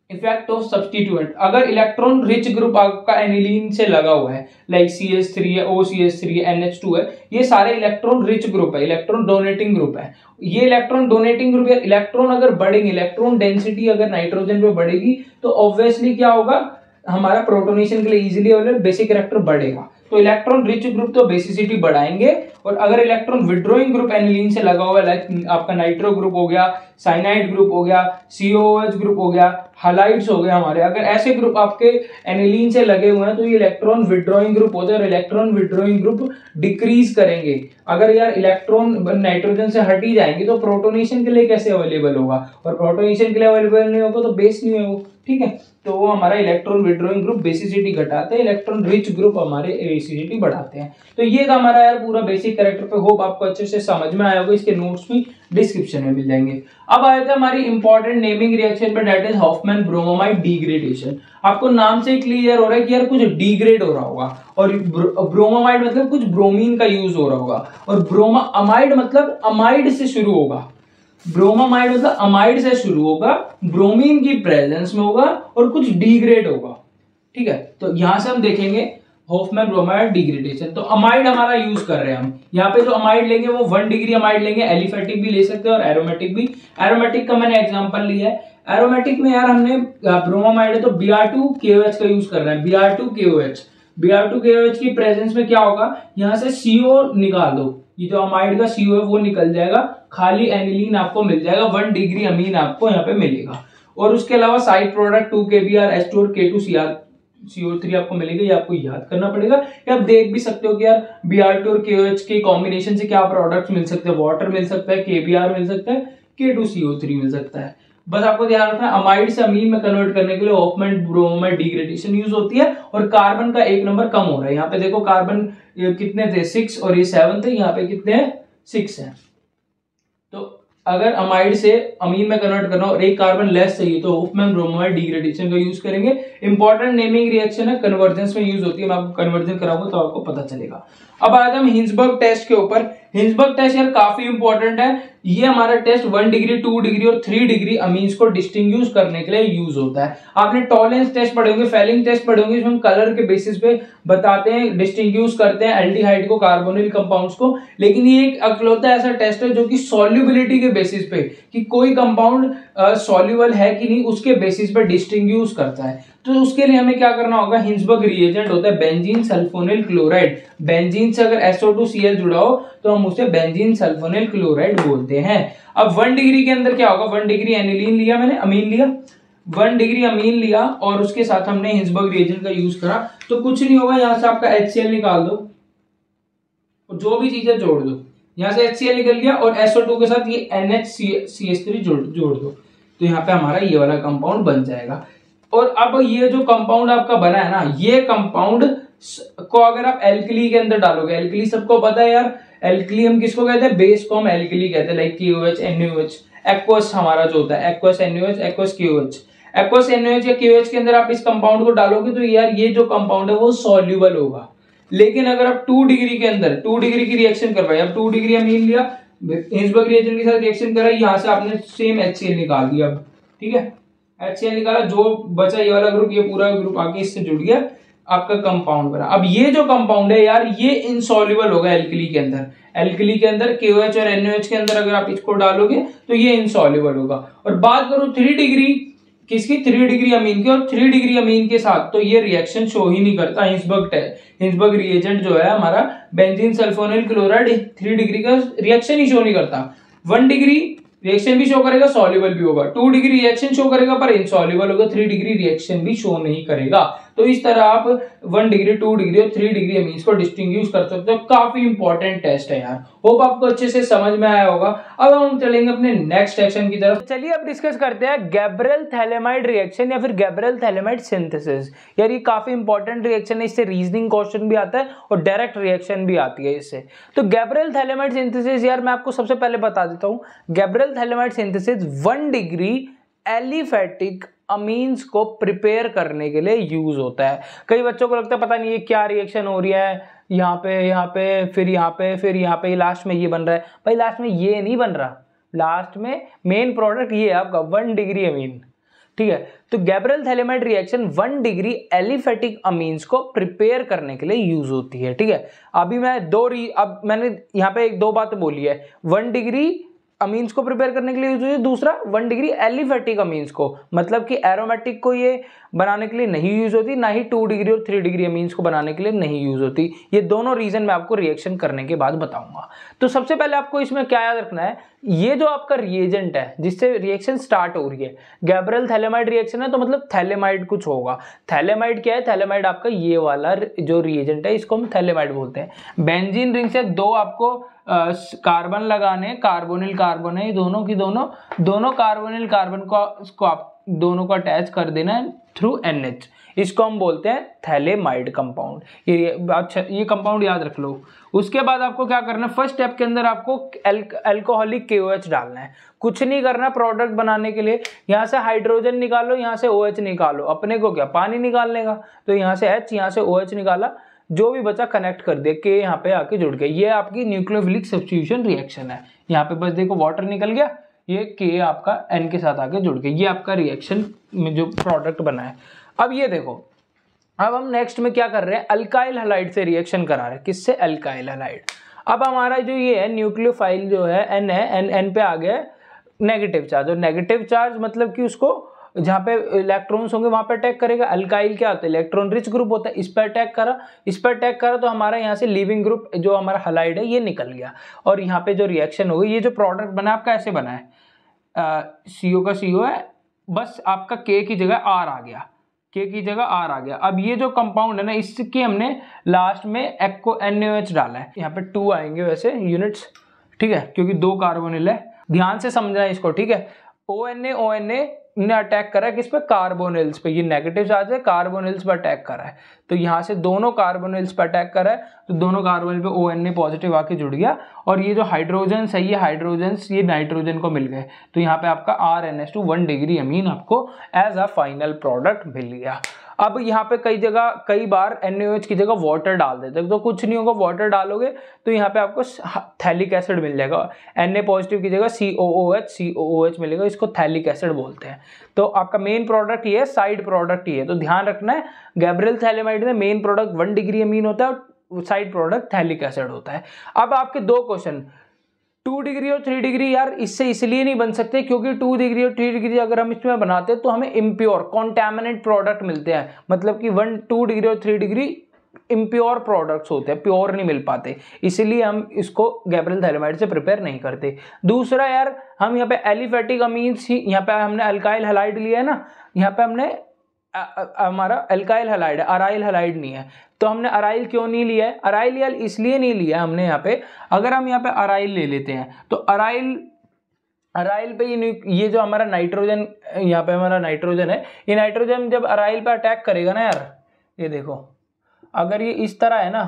इफेक्ट ऑफ सब्स्टिट्यूएंट। अगर इलेक्ट्रॉन रिच ग्रुप आपका एनिलीन से लगा हुआ है, लाइक CH3 है, OCH3 है, NH2 है, ये सारे इलेक्ट्रॉन रिच ग्रुप है, इलेक्ट्रॉन डोनेटिंग ग्रुप है। ये इलेक्ट्रॉन डोनेटिंग ग्रुप है, इलेक्ट्रॉन अगर बढ़ेंगे, इलेक्ट्रॉन डेंसिटी अगर नाइट्रोजन पे बढ़ेगी तो ऑब्वियसली क्या होगा, हमारा प्रोटोनेशन के लिए इजीली अवेलेबल बेसिक कैरेक्टर बढ़ेगा। तो इलेक्ट्रॉन रिच ग्रुप तो बेसिसिटी बढ़ाएंगे, और अगर इलेक्ट्रॉन विड्रॉइंग ग्रुप एनिलीन से लगा हुआ है, लाइक आपका नाइट्रो ग्रुप हो गया, साइनाइड ग्रुप हो गया, COOH ग्रुप हो गया, हालाइड्स हो गए हमारे, अगर ऐसे ग्रुप आपके एनिलीन से लगे हुए हैं तो ये इलेक्ट्रॉन विड्रॉइंग ग्रुप होते हैं, और इलेक्ट्रॉन विड्रॉइंग ग्रुप डिक्रीज करेंगे। अगर यार इलेक्ट्रॉन नाइट्रोजन से हट ही जाएंगे तो प्रोटोनेशन के लिए कैसे अवेलेबल होगा, और प्रोटोनेशन के लिए अवेलेबल नहीं होगा तो बेस नहीं होगा। ठीक है, तो वो हमारा इलेक्ट्रॉन विड्रॉइंग ग्रुप बेसिसिटी घटाते हैं, इलेक्ट्रॉन रिच ग्रुप हमारे बेसिसिटी बढ़ाते हैं। तो ये था हमारा यार पूरा बेसिक कैरेक्टर पे, होप आपको अच्छे से समझ में आया होगा। इसके नोट्स भी डिस्क्रिप्शन में मिल जाएंगे। अब आए थे हमारी इंपॉर्टेंट नेमिंग रिएक्शन पे, that is Hoffmann bromamide degradation. आपको नाम से क्लियर हो रहा है कि यार कुछ डिग्रेड हो रहा होगा, और ब्रोमोमाइड मतलब कुछ ब्रोमीन का यूज हो रहा होगा, और ब्रोमामाइड मतलब अमाइड से शुरू होगा। ब्रोमामाइड मतलब अमाइड से शुरू होगा, ब्रोमीन की प्रेजेंस में होगा और कुछ डिग्रेड होगा। ठीक है, तो यहां से हम देखेंगे हॉफमैन ब्रोमाइड डिग्रेडेशन। तो अमाइड हमारा यूज कर रहे हैं हम यहाँ पे, जो अमाइड लेंगे वो 1 डिग्री अमाइड लेंगे, एलिफेटिक भी ले सकते हैं और एरोमेटिक भी। एरोमेटिक का मैंने एग्जांपल लिया है। एरोमेटिक में यार हमने ब्रोमामाइड है तो Br2KOH का यूज कर रहे हैं, Br2KOH। Br2KOH की प्रेजेंस में क्या होगा, यहाँ से CO निकाल दो, ये जो अमाइड का CO है वो निकल जाएगा, खाली एनिलीन आपको मिल जाएगा, 1 डिग्री अमीन आपको यहाँ पे मिलेगा। और उसके अलावा साइड प्रोडक्ट 2KBr H2 और K2Cr CO3 आपको मिलेगा, ये आपको याद करना पड़ेगा। या आप देख भी सकते हो कि यार Br2 और KOH के कॉम्बिनेशन से क्या प्रोडक्ट मिल सकते हैं, वाटर मिल सकता है, KBr मिल सकता है, K2CO3 मिल सकता है। बस आपको ध्यान रखना है अमाइड से अमीन में कन्वर्ट करने के लिए ऑफमेट ब्रोमोमेट डिग्रेडेशन यूज होती है और कार्बन का एक नंबर कम हो रहा है। यहाँ पे देखो कार्बन कितने थे 6 और ये 7 थे, यहाँ पे कितने हैं 6 हैं। तो अगर अमाइड से अमीन में कन्वर्ट करना और एक कार्बन लेस चाहिए तो ऑफमैन ब्रोमोमेट डिग्रेडेशन का यूज करेंगे। इंपॉर्टेंट नेमिंग रिएक्शन है, कन्वर्जेंस में यूज होती है, मैं आपको कन्वर्जन कराऊंगा तो आपको पता चलेगा। अब आते हैं हम हिंसबर्ग टेस्ट के ऊपर। हिंसबर्ग टेस्ट यार काफी इंपॉर्टेंट है। ये हमारा टेस्ट 1 डिग्री 2 डिग्री और 3 डिग्री अमीन्स को डिस्टिंग्विश करने के लिए यूज होता है। आपने टॉलरेंस टेस्ट पढ़े होंगे, फेलिंग टेस्ट पढ़े होंगे, इसमें हम कलर के बेसिस पे बताते हैं, डिस्टिंग्विश करते हैं एल्डिहाइड को कार्बोनिल कंपाउंड्स को। लेकिन ये एक अकलौता ऐसा टेस्ट है जो कि सॉल्युबिलिटी के बेसिस पे कि कोई कंपाउंड सॉल्युबल है कि नहीं उसके बेसिस पे डिस्टिंग्विश करता है। तो उसके लिए हमें क्या करना होगा, हिंसबर्ग रिएजेंट होता है बेंजीन सल्फोनिल क्लोराइड। बेंजीन से अगर SO2Cl जुड़ा हो तो हम उसे बेंजीन सल्फोनिल क्लोराइड बोलते हैं। अब 1 डिग्री के अंदर क्या होगा, 1 डिग्री एनिलीन लिया मैंने, अमीन लिया, 1 डिग्री अमीन लिया और उसके साथ हमने हिंसबर्ग रिएजेंट का यूज करा तो कुछ नहीं होगा, यहां से आपका HCl निकाल दो और जो भी चीजें जोड़ दो। यहां से HCl निकल गया और SO2 के साथ ये NHCH3 जोड़ दो तो यहाँ पे हमारा ये वाला कंपाउंड बन जाएगा। और अब ये जो कंपाउंड आपका बना है ना, ये कंपाउंड को अगर आप एल्कली के अंदर डालोगे, एल्कली सबको पता है यार, एल्कली हम किसको कहते हैं, बेस को हम एल्कली कहते हैं, लाइक KOH NaOH। एक्वस हमारा जो होता है aqueous NaOH aqueous KOH, aqueous NaOH या KOH के अंदर आप इस कंपाउंड को डालोगे तो यार ये जो कंपाउंड है वो सॉल्युबल होगा। लेकिन अगर आप 2 डिग्री के अंदर 2 डिग्री की रिएक्शन करवाए, अब 2 डिग्री अमीन लिया, हिंसबर्ग रिएजेंट के साथ रिएक्शन करा, यहाँ से आपने सेम HCl निकाल दिया। अब ठीक है, HCl निकाला, जो बचा ये वाला ग्रुप, ये पूरा ग्रुप आके इससे जुड़ गया, आपका कंपाउंड बना। अब ये जो कंपाउंड है यार ये इनसॉल्युबल होगा एल्कली के अंदर, एल्कली के अंदर KOH और NaOH के अंदर अगर आप इसको डालोगे तो ये इनसॉल्युबल होगा। और बात करो 3 डिग्री किसकी, 3 डिग्री अमीन की, और 3 डिग्री अमीन के साथ तो ये रिएक्शन शो ही नहीं करता। हिंसबर्ग रिएजेंट जो है हमारा बेंजीन सल्फोनिल क्लोराइड 3 डिग्री का रिएक्शन ही शो नहीं करता। 1 डिग्री रिएक्शन भी शो करेगा, सॉल्युबल भी होगा, 2 डिग्री रिएक्शन शो करेगा पर इनसॉल्युबल होगा, 3 डिग्री रिएक्शन भी शो नहीं करेगा। तो इस तरह आप 1 डिग्री 2 डिग्री और 3 डिग्री अमीन्स को डिस्टिंग्विश कर सकते हो। काफी इंपॉर्टेंट टेस्ट है यार, होप आपको अच्छे से समझ में आया होगा। अब हम चलेंगे अपने नेक्स्ट सेक्शन की तरफ। चलिए अब डिस्कस करते हैं गैब्रियल थैलेमाइड रिएक्शन या फिर गैब्रियल थैलेमाइड सिंथेसिस। यार ये काफी इंपॉर्टेंट रिएक्शन है, इससे रीजनिंग क्वेश्चन भी आता है और डायरेक्ट रिएक्शन भी आती है इससे। तो गैब्रियल थैलेमाइड सिंथेसिस यार मैं आपको सबसे पहले बता देता हूँ, Gabriel phthalimide synthesis 1 degree aliphatic amines को प्रिपेयर करने के लिए यूज होता है। कई बच्चों को लगता है पता नहीं ये क्या रिएक्शन हो रही है, यहाँ पे फिर यहाँ पे लास्ट में ये बन रहा है। भाई लास्ट में ये नहीं बन रहा, लास्ट में मेन प्रोडक्ट ये है आपका 1 डिग्री अमीन। ठीक है, तो Gabriel phthalimide reaction 1 degree aliphatic amines को प्रिपेयर करने के लिए यूज होती है। ठीक है, अभी मैं अब मैंने यहाँ पे 2 बातें बोली है, 1 डिग्री अमीन्स को प्रिपेयर करने के लिए यूज होती है, दूसरा 1 डिग्री एलिफेटिक अमीन्स को, मतलब कि एरोमेटिक को ये बनाने के लिए नहीं यूज होती, ना ही 2 डिग्री और 3 डिग्री अमीन्स को बनाने के लिए नहीं यूज होती। ये दोनों रीजन मैं आपको रिएक्शन करने के बाद बताऊंगा। तो सबसे पहले आपको इसमें क्या याद रखना है, ये जो आपका रिएजेंट है जिससे रिएक्शन स्टार्ट हो रही है, गैब्रियल थैलेमाइड रिएक्शन है तो मतलब थैलेमाइड कुछ होगा। थैलेमाइड क्या है, थैलेमाइड आपका ये वाला जो रिएजेंट है इसको हम थैलेमाइड बोलते हैं। बेंजीन रिंग से 2 आपको कार्बन लगाने, कार्बोनिल कार्बन है, दोनों की दोनों कार्बोनिल कार्बन को आप दोनों को अटैच कर देना है थ्रू NH, इसको हम बोलते हैं थैलेमाइड कंपाउंड। ये कंपाउंड याद रख लो। उसके बाद आपको क्या करना है, फर्स्ट स्टेप के अंदर आपको अल्कोहलिक KOH डालना है। कुछ नहीं करना प्रोडक्ट बनाने के लिए, यहाँ से हाइड्रोजन निकालो, यहाँ से OH निकालो, अपने को क्या पानी निकालने का, तो यहाँ से H यहाँ से OH निकाला, जो भी बचा कनेक्ट कर दिया, के यहाँ पे आके जुड़ गया। ये आपकी न्यूक्लियोफिलिक सब्स्टिट्यूशन रिएक्शन है। यहाँ पे बस देखो वाटर निकल गया, ये के आपका N के साथ आके जुड़ गया, ये आपका रिएक्शन में जो प्रोडक्ट बना है। अब ये देखो, अब हम नेक्स्ट में क्या कर रहे हैं, अल्काइल हैलाइड से रिएक्शन करा रहे हैं। किससे, अल्काइल हैलाइड। अब हमारा जो ये है न्यूक्लियोफाइल जो है N है, N पे आ गया नेगेटिव चार्ज, और नेगेटिव चार्ज मतलब कि उसको जहाँ पे इलेक्ट्रॉन्स होंगे वहां पे अटैक करेगा। अल्काइल क्या होता है, इलेक्ट्रॉन रिच ग्रुप होता है, इस पर अटैक करा तो हमारा यहाँ से लीविंग ग्रुप जो हमारा हैलाइड है ये निकल गया, और यहाँ पे जो रिएक्शन होगी, ये जो प्रोडक्ट बना आपका ऐसे बना है, CO का CO है, बस आपका K की जगह R आ गया, के की जगह R आ गया। अब ये जो कंपाउंड है ना, इसके हमने लास्ट में एक्को NaOH डाला है, यहाँ पे 2 आएंगे वैसे यूनिट्स, ठीक है, क्योंकि 2 कार्बोनिल है। ध्यान से समझना है इसको, ठीक है। ONA ने अटैक करा है किस पे, कार्बोनिल्स पे, ये नेगेटिव चार्ज है, कार्बोनिल्स पे अटैक करा है, तो यहाँ से दोनों कार्बोनिल्स पे अटैक करा है, तो दोनों कार्बोनिल पे ONA पॉजिटिव आके जुड़ गया, और ये जो हाइड्रोजन है, ये हाइड्रोजन ये नाइट्रोजन को मिल गए, तो यहाँ पे आपका RNH2 1 डिग्री अमीन आपको एज अ फाइनल प्रोडक्ट मिल गया। अब यहाँ पे कई बार NaOH की जगह वाटर डाल देते हैं, तो कुछ नहीं होगा, वाटर डालोगे तो यहाँ पे आपको थैलिक एसिड मिल जाएगा, Na पॉजिटिव की जगह COOH मिलेगा, इसको थैलिक एसिड बोलते हैं। तो आपका मेन प्रोडक्ट ये है, साइड प्रोडक्ट ये है, तो ध्यान रखना है गैब्रियल थैलेमाइड में मेन प्रोडक्ट 1 डिग्री अमीन होता है और साइड प्रोडक्ट थैलिक एसिड होता है। अब आपके 2 क्वेश्चन, 2 डिग्री और 3 डिग्री यार इससे इसलिए नहीं बन सकते क्योंकि 2 डिग्री और 3 डिग्री अगर हम इसमें बनाते हैं तो हमें इम्प्योर कॉन्टैमिनेट प्रोडक्ट मिलते हैं, मतलब कि 2 डिग्री और 3 डिग्री इम्प्योर प्रोडक्ट्स होते हैं, प्योर नहीं मिल पाते, इसलिए हम इसको गैब्रियल थैलेमाइड से प्रिपेयर नहीं करते। दूसरा यार, हम यहाँ पे एलिफेटिक अमीन्स ही, यहाँ पे हमने अल्काइल हैलाइड लिया है ना, यहाँ पे हमने हमारा अल्काइल हैलाइड है, अराइल हैलाइड नहीं है, तो हमने अराइल क्यों नहीं लिया है, अराइल यार इसलिए नहीं लिया है हमने यहाँ पे, अगर हम यहाँ पे अराइल ले लेते हैं तो अराइल पे ये जो हमारा नाइट्रोजन, यहाँ पे हमारा नाइट्रोजन है, ये नाइट्रोजन जब अराइल पे अटैक करेगा ना यार, ये देखो अगर ये इस तरह है ना,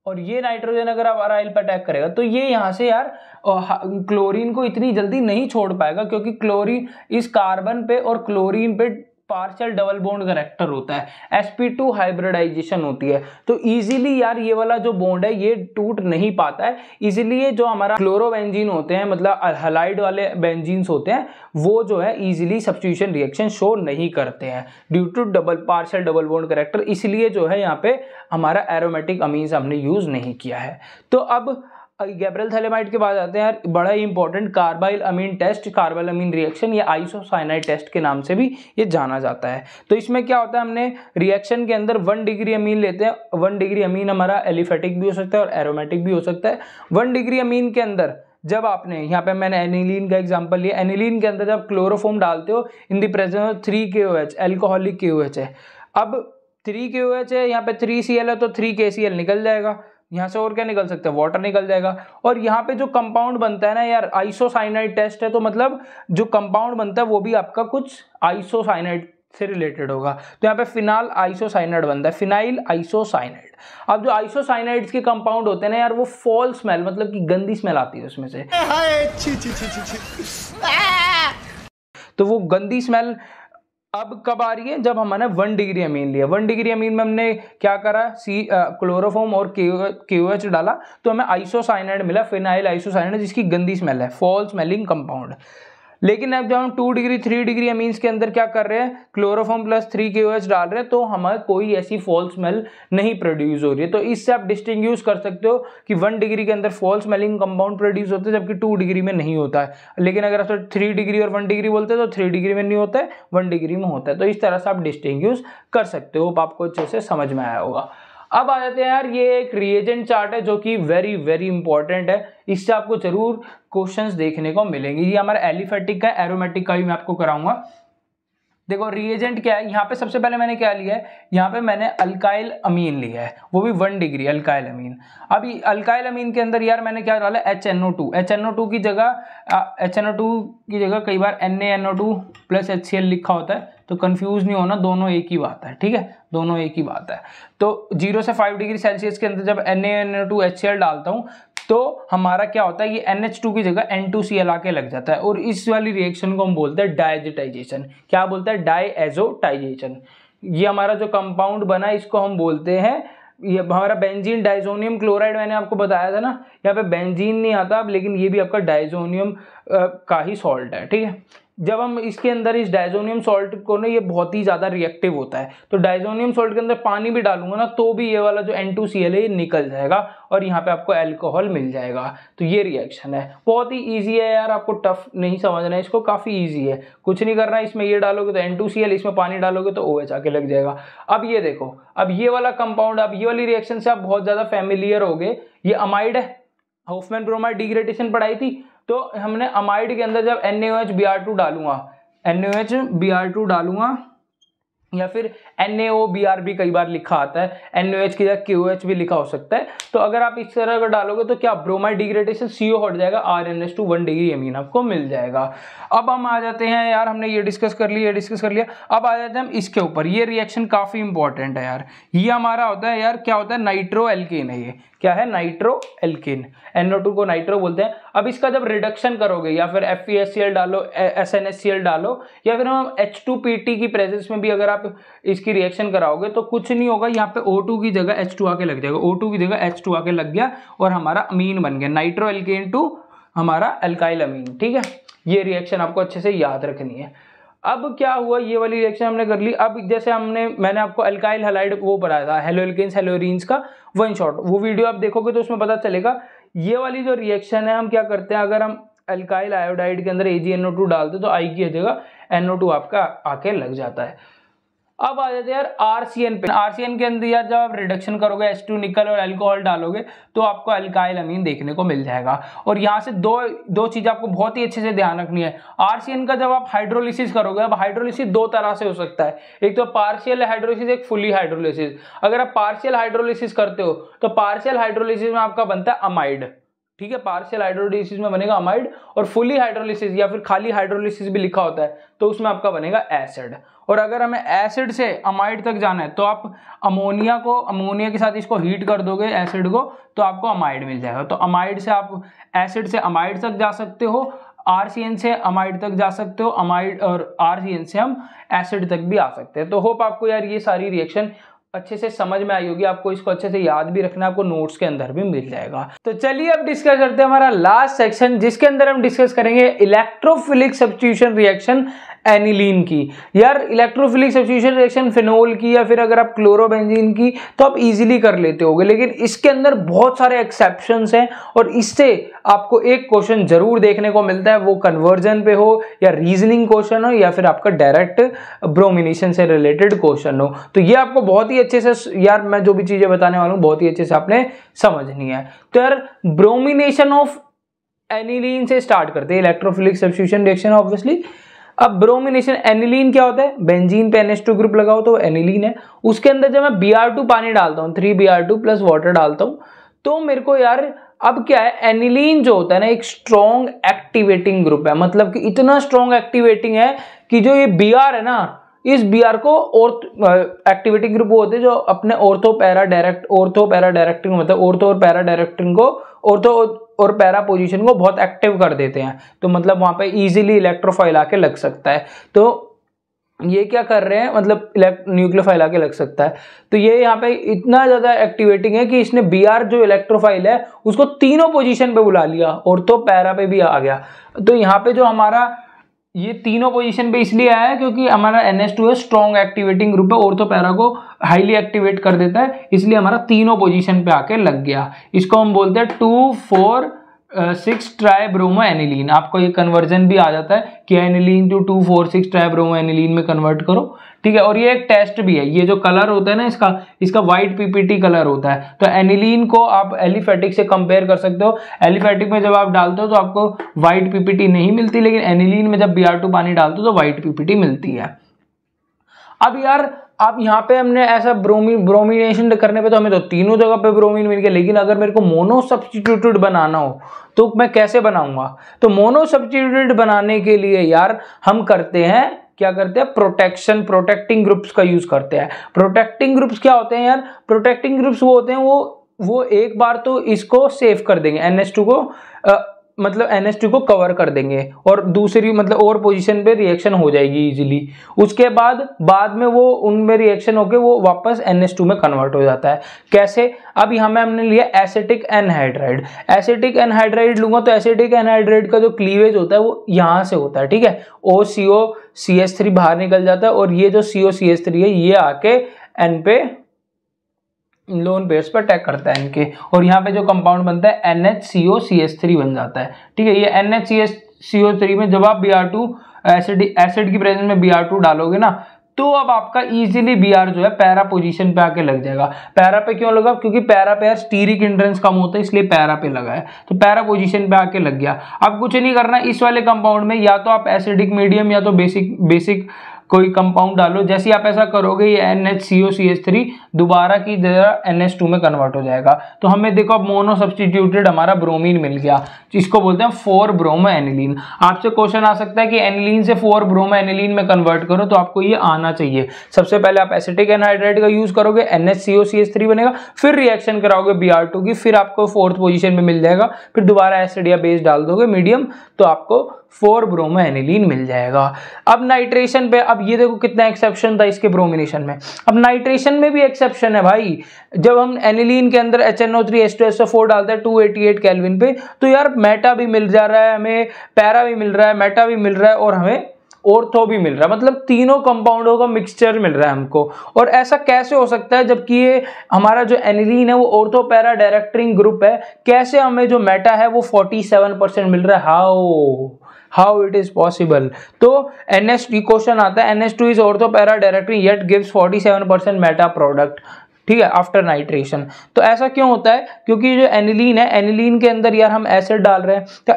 और ये नाइट्रोजन अगर आप अराइल पे अटैक करेगा तो ये यहाँ से यार क्लोरीन को इतनी जल्दी नहीं छोड़ पाएगा, क्योंकि क्लोरीन इस कार्बन पे और क्लोरीन पे पार्शियल डबल बॉन्ड करेक्टर होता है, sp2 हाइब्रिडाइजेशन होती है, तो इजीली यार ये वाला जो बॉन्ड है ये टूट नहीं पाता है, इजीली जो हमारा क्लोरोबेंजीन होते हैं, मतलब हैलाइड वाले बेंजीन्स होते हैं, वो जो है इजीली सब्स्टिट्यूशन रिएक्शन शो नहीं करते हैं due to partial double bond character, इसलिए जो है यहाँ पे हमारा एरोमेटिक अमीन्स हमने यूज नहीं किया है। तो अब गैब्रियल थैलेमाइड के बाद आते हैं यार बड़ा ही इंपॉर्टेंट कार्बाइल अमीन टेस्ट, कार्बाइल अमीन रिएक्शन, या आइसोसाइनाइड टेस्ट के नाम से भी ये जाना जाता है। तो इसमें क्या होता है, हमने रिएक्शन के अंदर 1 डिग्री अमीन लेते हैं, 1 डिग्री अमीन हमारा एलिफेटिक भी हो सकता है और एरोमेटिक भी हो सकता है। 1 डिग्री अमीन के अंदर जब आपने, यहाँ पे मैंने एनिलीन का एग्जांपल लिया, एनिलीन के अंदर जब क्लोरोफॉर्म डालते हो in the presence of 3 KOH, alcoholic KOH है, अब 3 KOH है, यहाँ पे 3Cl है तो 3 KCl निकल जाएगा, यहाँ से और क्या निकल सकता है, वाटर निकल जाएगा, और यहाँ पे जो कंपाउंड बनता है ना यार, आइसोसाइनाइड टेस्ट है, तो मतलब जो कंपाउंड बनता है वो भी आपका कुछ आइसोसाइनाइड से रिलेटेड होगा, तो यहाँ पे फिनाइल आइसोसाइनाइड बनता है, फिनाइल आइसोसाइनाइड। अब जो आइसोसाइनाइड्स के कंपाउंड होते हैं ना यार, वो फॉल स्मेल, मतलब कि गंदी स्मेल आती है उसमें से, तो वो गंदी स्मेल अब कब आ रही है, जब हमने 1 डिग्री अमीन लिया। 1 डिग्री अमीन में हमने क्या करा, क्लोरोफॉर्म और KOH डाला, तो हमें आइसोसाइनाइड मिला, फिनाइल आइसोसाइनाइड, जिसकी गंदी स्मेल है, फॉल स्मेलिंग कंपाउंड। लेकिन अब जब हम 2 डिग्री 3 डिग्री अमीन्स के अंदर क्या कर रहे हैं, क्लोरोफॉर्म प्लस 3 KOH डाल रहे हैं, तो हमें कोई ऐसी फॉल स्मेल नहीं प्रोड्यूस हो रही है। तो इससे आप डिस्टिंग्विश कर सकते हो कि 1 डिग्री के अंदर फॉल स्मेलिंग कंपाउंड प्रोड्यूस होते हैं, जबकि 2 डिग्री में नहीं होता है। लेकिन अगर आप 3 डिग्री और 1 डिग्री बोलते हैं तो 3 डिग्री में नहीं होता है, 1 डिग्री में होता है। तो इस तरह से आप डिस्टिंग्विश कर सकते हो, आपको अच्छे से समझ में आया होगा। अब आ जाते हैं यार, ये एक रिएजेंट चार्ट है जो कि वेरी वेरी इंपॉर्टेंट है, इससे आपको जरूर क्वेश्चंस देखने को मिलेंगे। ये हमारा एलिफेटिक का, एरोमेटिक का भी मैं आपको कराऊंगा। देखो रिएजेंट क्या है, यहाँ पे सबसे पहले मैंने क्या लिया है, यहाँ पे मैंने अल्काइल अमीन लिया है, वो भी 1 डिग्री अल्काइल अमीन। अब अल्काइल अमीन के अंदर यार मैंने क्या डाला, HNO2 की जगह कई बार NaNO2 प्लस HCl लिखा होता है, तो कंफ्यूज नहीं होना, दोनों एक ही बात है, ठीक है, दोनों एक ही बात है। तो 0 से 5 डिग्री सेल्सियस के अंदर जब NaNO2 HCl डालता हूँ तो हमारा क्या होता है, ये NH2 की जगह N2Cl आके लग जाता है, और इस वाली रिएक्शन को हम बोलते हैं डायजेटाइजेशन। क्या बोलते हैं, डायएजोटाइजेशन। ये हमारा जो कंपाउंड बना इसको हम बोलते हैं, ये हमारा बेंजीन डाइजोनियम क्लोराइड, मैंने आपको बताया था ना, यहाँ पे बेंजीन नहीं आता, लेकिन ये भी आपका डाइजोनियम का ही सॉल्ट है, ठीक है। जब हम इसके अंदर इस डाइजोनियम सॉल्ट को ना, ये बहुत ही ज़्यादा रिएक्टिव होता है, तो डाइजोनियम सॉल्ट के अंदर पानी भी डालूंगा ना तो भी ये वाला जो N2Cl है ये निकल जाएगा, और यहाँ पे आपको अल्कोहल मिल जाएगा। तो ये रिएक्शन है, बहुत ही ईजी है यार, आपको टफ नहीं समझना है इसको, काफ़ी ईजी है, कुछ नहीं करना है। इसमें ये डालोगे तो N2Cl, इसमें पानी डालोगे तो OH आके लग जाएगा। अब ये देखो, अब ये वाला कंपाउंड, अब ये वाली रिएक्शन से आप बहुत ज़्यादा फैमिलियर हो गए, ये अमाइड है, हॉफमैन ब्रोमाइड डिग्रेडेशन पढ़ाई थी, तो हमने अमाइड के अंदर जब NaOH Br2 डालूंगा, या फिर NaOBr भी कई बार लिखा आता है, NaOH की जगह KOH भी लिखा हो सकता है। तो अगर आप इस तरह का डालोगे तो क्या ब्रोमाइड डिग्रेडेशन CO हट जाएगा, RNS2 1 डिग्री अमीन आपको मिल जाएगा। अब हम आ जाते हैं यार, हमने ये डिस्कस कर लिया, अब आ जाते हैं हम इसके ऊपर। ये रिएक्शन काफी इंपॉर्टेंट है यार। ये हमारा होता है यार, क्या होता है, नाइट्रो एल्केन है। ये क्या है, नाइट्रो एल्केन, NO2 को नाइट्रो बोलते हैं। अब इसका जब रिडक्शन करोगे या फिर FeSCl डालो, SnHCl डालो, या फिर हम H2PT की प्रेजेंस में भी अगर आप इसकी रिएक्शन कराओगे तो कुछ नहीं होगा, यहाँ पे O2 की जगह H2 आके लग जाएगा, O2 की जगह H2 आके लग गया और हमारा अमीन बन गया, नाइट्रो एल्केन टू हमारा अल्काइल अमीन। ठीक है, ये रिएक्शन आपको अच्छे से याद रखनी है। अब क्या हुआ, ये वाली रिएक्शन हमने कर ली। अब जैसे मैंने आपको अल्काइल हैलाइड वो पढ़ाया था, हेलोएल्केन्स हेलोरीन्स का वन शॉट, वो वीडियो आप देखोगे तो उसमें पता चलेगा। ये वाली जो रिएक्शन है हम क्या करते हैं, अगर हम अल्काइल आयोडाइड के अंदर AgNO2 डालते तो I की जगह NO2 आपका आके लग जाता है। अब आ जाते हैं यार RCN पे। RCN के अंदर यार जब आप रिडक्शन करोगे H2 निकल और अल्कोहल डालोगे तो आपको अल्काइल अमीन देखने को मिल जाएगा। और यहाँ से दो चीज आपको बहुत ही अच्छे से ध्यान रखनी है। RCN का जब आप हाइड्रोलिसिस करोगे, अब हाइड्रोलिसिस दो तरह से हो सकता है, एक तो पार्शियल हाइड्रोलिसिस, एक फुली हाइड्रोलिसिस। अगर आप पार्शियल हाइड्रोलिसिस करते हो तो पार्शियल हाइड्रोलिसिस में आपका बनता है अमाइड। ठीक है, पार्शियल हाइड्रोलिसिस में बनेगा अमाइड, और फुली हाइड्रोलिसिस या फिर खाली हाइड्रोलिसिस भी लिखा होता है तो उसमें आपका बनेगा एसिड। और अगर हमें एसिड से अमाइड तक जाना है तो आप अमोनिया के साथ इसको हीट कर दोगे एसिड को, तो आपको अमाइड मिल जाएगा। तो अमाइड से आप एसिड से अमाइड तक जा सकते हो, RCN से अमाइड तक जा सकते हो, अमाइड और RCN से हम एसिड तक भी आ सकते हैं। तो होप आपको यार ये सारी रिएक्शन अच्छे से समझ में आई होगी, आपको इसको अच्छे से याद भी रखना है, आपको नोट्स के अंदर भी मिल जाएगा। तो चलिए अब डिस्कस करते हैं हमारा लास्ट सेक्शन, जिसके अंदर हम डिस्कस करेंगे इलेक्ट्रोफिलिक सब्स्टिट्यूशन रिएक्शन एनिलीन की। यार इलेक्ट्रोफिलिक सब्स्टिट्यूशन रिएक्शन फिनोल की या फिर अगर आप क्लोरोबेंजीन की तो आप इजीली कर लेते होगे, लेकिन इसके अंदर बहुत सारे एक्सेप्शंस हैं और इससे आपको एक क्वेश्चन जरूर देखने को मिलता है, वो कन्वर्जन पे हो या रीजनिंग क्वेश्चन हो या फिर आपका डायरेक्ट ब्रोमिनेशन से रिलेटेड क्वेश्चन हो। तो ये आपको बहुत ही अच्छे से यार, मैं जो भी चीजें बताने वाला हूँ बहुत ही अच्छे से आपने समझनी है। तो यार ब्रोमिनेशन ऑफ एनिलीन से स्टार्ट करते हैं, इलेक्ट्रोफिलिक सब्स्टिट्यूशन रिएक्शन ऑब्वियसली। अब ब्रोमिनेशन, एनिलीन क्या होता है, बेंजीन पे NH2 ग्रुप लगाओ तो एनिलीन है। उसके अंदर जब मैं Br2 पानी डालता हूँ, 3Br2 प्लस वाटर डालता हूँ, तो मेरे को यार अब क्या है, एनिलीन जो होता है ना एक स्ट्रॉन्ग एक्टिवेटिंग ग्रुप है, मतलब कि इतना स्ट्रॉन्ग एक्टिवेटिंग है कि जो ये Br है ना, इस Br को एक्टिवेटिंग ग्रुप होते हैं जो अपने ऑर्थो पैरा डायरेक्टिंग मतलब ऑर्थो और पैरा डायरेक्टिंग को, ऑर्थो और पैरा पोजीशन को बहुत एक्टिव कर देते हैं। तो मतलब वहां पे इजीली इलेक्ट्रोफाइल आके लग सकता है। तो ये क्या कर रहे हैं, मतलब न्यूक्लियोफाइल आके लग सकता है। तो ये यहाँ पे इतना ज्यादा एक्टिवेटिंग है कि इसने Br जो इलेक्ट्रोफाइल है उसको तीनों पोजीशन पे बुला लिया, ऑर्थो पैरा पे भी आ गया। तो यहाँ पे जो हमारा ये तीनों पोजीशन पे इसलिए आया है क्योंकि हमारा NH2 है, स्ट्रॉन्ग एक्टिवेटिंग ग्रुप है, ऑर्थो पैरा को हाईली एक्टिवेट कर देता है, इसलिए हमारा तीनों पोजीशन पे आके लग गया। इसको हम बोलते हैं 2,4,6 ट्राइब्रोमो एनिलीन। आपको ये कन्वर्जन भी आ जाता है कि एनिलीन टू 2,4,6 ट्राइब्रोमो एनिलीन में कन्वर्ट करो। ठीक है, और ये एक टेस्ट भी है, ये जो कलर होता है ना इसका व्हाइट PPT कलर होता है। तो एनिलीन को आप एलिफेटिक से कंपेयर कर सकते हो। एलिफेटिक में जब आप डालते हो तो आपको व्हाइट PPT नहीं मिलती, लेकिन एनिलीन में जब Br2 पानी डालते हो तो व्हाइट PPT मिलती है। अब यार अब यहाँ पे हमने ऐसा ब्रोमिनेशन करने पे तो हमें तो तीनों जगह पे ब्रोमीन मिल गया, लेकिन अगर मेरे को मोनो सब्स्टिट्यूटेड बनाना हो तो मैं कैसे बनाऊंगा। तो मोनो सब्स्टिट्यूटेड बनाने के लिए यार हम करते हैं, क्या करते हैं, प्रोटेक्टिंग ग्रुप्स का यूज करते हैं। प्रोटेक्टिंग ग्रुप्स क्या होते हैं यार, प्रोटेक्टिंग ग्रुप्स वो होते हैं वो एक बार तो इसको सेव कर देंगे, NH2 को मतलब NH2 को कवर कर देंगे और दूसरी मतलब और पोजीशन पे रिएक्शन हो जाएगी इजीली। उसके बाद में वो उनमें रिएक्शन होके वो वापस NH2 में कन्वर्ट हो जाता है। कैसे, अब यहाँ में हमने लिया एसिटिक एनहाइड्राइड। एसिटिक एनहाइड्राइड लूंगा तो एसिटिक एनहाइड्राइड का जो क्लीवेज होता है वो यहाँ से होता है। ठीक है, OCO-CH3 बाहर निकल जाता है और ये जो CO-CH3 है ये आके N पे लोन पेयर्स पर अटैक करता है इनके, और यहाँ पे जो कंपाउंड बनता है NHCO-CH3 बन जाता है। ठीक है, ये NHCO3 में जब आप Br2 एसिड की प्रेजेंस में Br2 डालोगे ना तो अब आपका इजीली Br जो है पैरा पोजीशन पे आके लग जाएगा। पैरा पे क्यों लगा, क्योंकि पैरा पे यार स्टीरिक हिंड्रेंस कम होता है इसलिए पैरा पे लगा है, तो पैरा पोजीशन पे आके लग गया। अब कुछ नहीं करना, इस वाले कंपाउंड में या तो आप एसिडिक मीडियम या तो बेसिक कोई कंपाउंड डालो, जैसे आप ऐसा करोगे ये NHCOCH3 दोबारा की जगह NH2 में कन्वर्ट हो जाएगा। तो हमें देखो अब मोनो सब्स्टिट्यूटेड हमारा ब्रोमीन मिल गया, जिसको बोलते हैं 4 ब्रोमो एनिलीन। आपसे क्वेश्चन आ सकता है कि एनिलीन से 4 ब्रोमो एनिलीन में कन्वर्ट करो, तो आपको ये आना चाहिए। सबसे पहले आप एसिटिक एनहाइड्राइड का यूज करोगे, NHCOCH3 बनेगा, फिर रिएक्शन कराओगे Br2 की, फिर आपको 4th पोजीशन में मिल जाएगा, फिर दोबारा एसिड या बेस डाल दोगे मीडियम, तो आपको 4 ब्रोमो एनिलीन मिल जाएगा। अब नाइट्रेशन पे, अब ये देखो कितना एक्सेप्शन था इसके ब्रोमिनेशन में। अब नाइट्रेशन में भी एक्सेप्शन है भाई। जब हम एनिलीन के अंदर HNO3H2SO4 डालते हैं 288 केल्विन पे, तो यार मेटा भी मिल जा रहा है हमें, पैरा भी मिल रहा है, मेटा भी मिल रहा है और हमें ऑर्थो भी मिल रहा है, मतलब तीनों कंपाउंडों का मिक्सचर मिल रहा है हमको। और ऐसा कैसे हो सकता है जबकि ये हमारा जो एनिलीन है वो ऑर्थो पैरा डायरेक्टरिंग ग्रुप है, कैसे हमें जो मेटा है वो 47% मिल रहा है? How it is possible? तो NH2 क्वेश्चन आता है, NH2 is ortho para directing yet gives 47% meta product, ठीक है, आफ्टर नाइट्रेशन। तो ऐसा क्यों होता है? क्योंकि जो एनिलीन है, एनिलीन के अंदर यार हम एसिड डाल रहे हैं, तो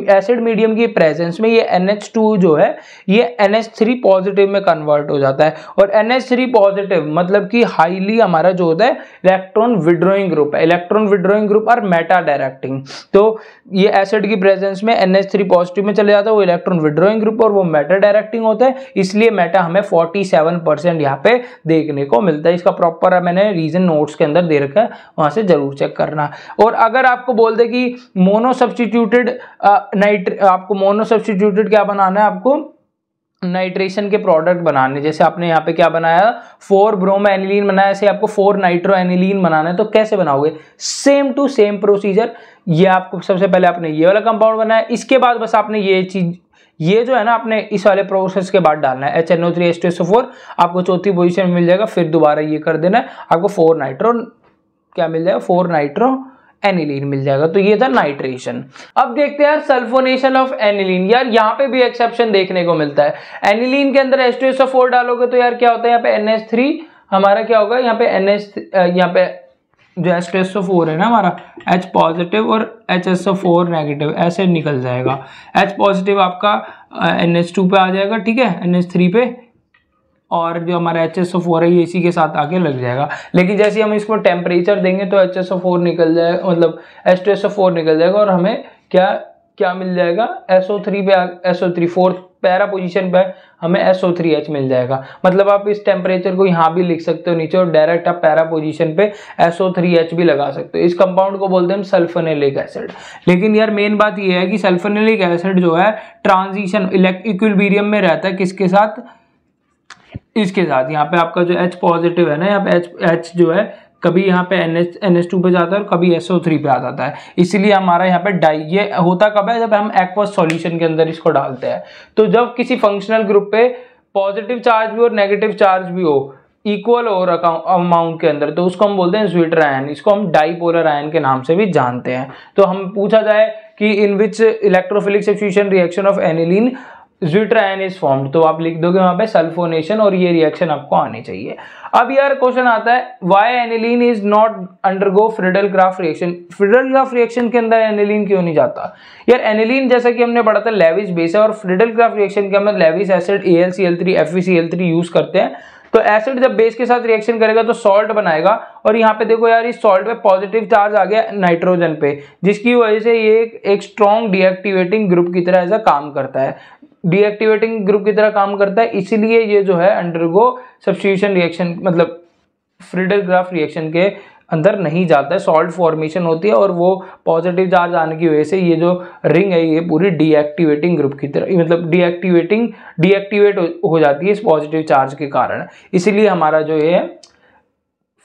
एसिड मीडियम की प्रेजेंस में ये NH2 जो है ये NH3 पॉजिटिव में कन्वर्ट हो जाता है। और NH3 पॉजिटिव मतलब कि हाईली हमारा जो होता है इलेक्ट्रॉन विड्रॉइंग ग्रुप है, इलेक्ट्रॉन विड्रॉइंग ग्रुप और मेटा डायरेक्टिंग। तो ये एसिड की प्रेजेंस में NH3 पॉजिटिव में चले जाता है, वो इलेक्ट्रॉन विड्रॉइंग ग्रुप और वो मेटा डायरेक्टिंग होता है, इसलिए मेटा हमें 47% यहाँ पे देखने को मिलता है। इसका प्रॉपर मैंने रीजन नोट्स के अंदर दे रखा है, वहां से जरूर चेक करना। और अगर आपको बोल दे कि मोनो सब्स्टिट्यूटेड आपको मोनो सब्स्टिट्यूटेड क्या बनाना है, आपको नाइट्रेशन के प्रोडक्ट बनाने, जैसे आपने यहाँ पे क्या बनाया 4 ब्रोमो एनिलीन बनाया, ऐसे आपको 4 नाइट्रो एनिलीन बनाना है, तो कैसे बनाओगे? Same to same procedure. ये आपको सबसे पहले आपने ये वाला कंपाउंड बनाया, इसके बाद बस आपने ये चीज, ये जो है ना, आपने इस वाले प्रोसेस के बाद डालना है HNO3H2SO4, आपको चौथी पोजीशन में मिल जाएगा, फिर दोबारा ये कर देना है, आपको 4 नाइट्रो क्या मिल जाएगा, 4 नाइट्रो एनिलीन मिल जाएगा। तो ये था नाइट्रेशन। अब देखते हैं यार सल्फोनेशन ऑफ एनिलीन। यार यहाँ पे भी एक्सेप्शन देखने को मिलता है। एनिलीन के अंदर H2SO4 डालोगे तो यार क्या होता है, यहाँ पे NH3 हमारा क्या होगा, यहाँ पे यहाँ पे जो H2SO4 है ना हमारा, H पॉजिटिव और HSO4 नेगेटिव ऐसे निकल जाएगा। H पॉजिटिव आपका NH2 पे आ जाएगा, ठीक है, NH3 पे, और जो हमारा HSO4 है ये इसी के साथ आके लग जाएगा। लेकिन जैसे हम इसको टेम्परेचर देंगे तो HSO4 निकल जाएगा, मतलब H2SO4 निकल जाएगा और हमें क्या मिल जाएगा, SO3 पे, SO3 4th पैरा पोजीशन पे हमें SO3H मिल जाएगा। मतलब आप इस टेम्परेचर को यहाँ भी लिख सकते हो नीचे, और डायरेक्ट आप पैरा पोजीशन पे SO3H भी लगा सकते हो। इस कंपाउंड को बोलते हैं सल्फोनिलिक एसिड। लेकिन यार मेन बात ये है कि सल्फोनिलिक एसिड जो है ट्रांजिशन इक्विलिब्रियम में रहता है, किसके साथ, इसके साथ। यहाँ पे आपका जो H पॉजिटिव है ना, यहाँ पे H जो है कभी यहाँ पे NH2 पे जाता है और कभी SO3 पे आ जाता है, इसलिए हमारा यहाँ पे डाई, ये होता कब है, जब हम एक्वस सॉल्यूशन के अंदर इसको डालते हैं। तो जब किसी फंक्शनल ग्रुप पे पॉजिटिव चार्ज भी और नेगेटिव चार्ज भी हो इक्वल और अमाउंट के अंदर, तो उसको हम बोलते हैं ज्विटर आयन, इसको हम डाईपोलर आयन के नाम से भी जानते हैं। तो हम पूछा जाए कि in which electrophilic substitution reaction of aniline zwitter ion is formed, तो आप लिख दोगे वहां पे सल्फोनेशन, और ये रिएक्शन आपको आनी चाहिए। अब यार क्वेश्चन आता है why aniline is not undergo Friedel-Crafts reaction. Friedel-Crafts reaction के अंदर एनिलीन क्यों नहीं जाता? यार एनिलीन जैसा कि हमने पढ़ा था लेविस बेस है, और फ्रीडल-क्राफ्ट रिएक्शन के अंदर Lewis acid AlCl3 FeCl3 use करते हैं। तो एसिड जब बेस के साथ रिएक्शन करेगा तो सॉल्ट बनाएगा, और यहाँ पे देखो यार इस सॉल्ट पे पॉजिटिव चार्ज आ गया नाइट्रोजन पे, जिसकी वजह से ये एक स्ट्रॉन्ग डीएक्टिवेटिंग ग्रुप की तरह ऐसा काम करता है, डीएक्टिवेटिंग ग्रुप की तरह काम करता है, इसीलिए ये जो है अंडरगो सब्स्टिट्यूशन रिएक्शन मतलब फ्रीडल-क्राफ्ट रिएक्शन के अंदर नहीं जाता है, सॉल्ट फॉर्मेशन होती है, और वो पॉजिटिव चार्ज आने की वजह से ये जो रिंग है ये पूरी डीएक्टिवेटिंग ग्रुप की तरह, मतलब डीएक्टिवेट हो जाती है इस पॉजिटिव चार्ज के कारण, इसीलिए हमारा जो ये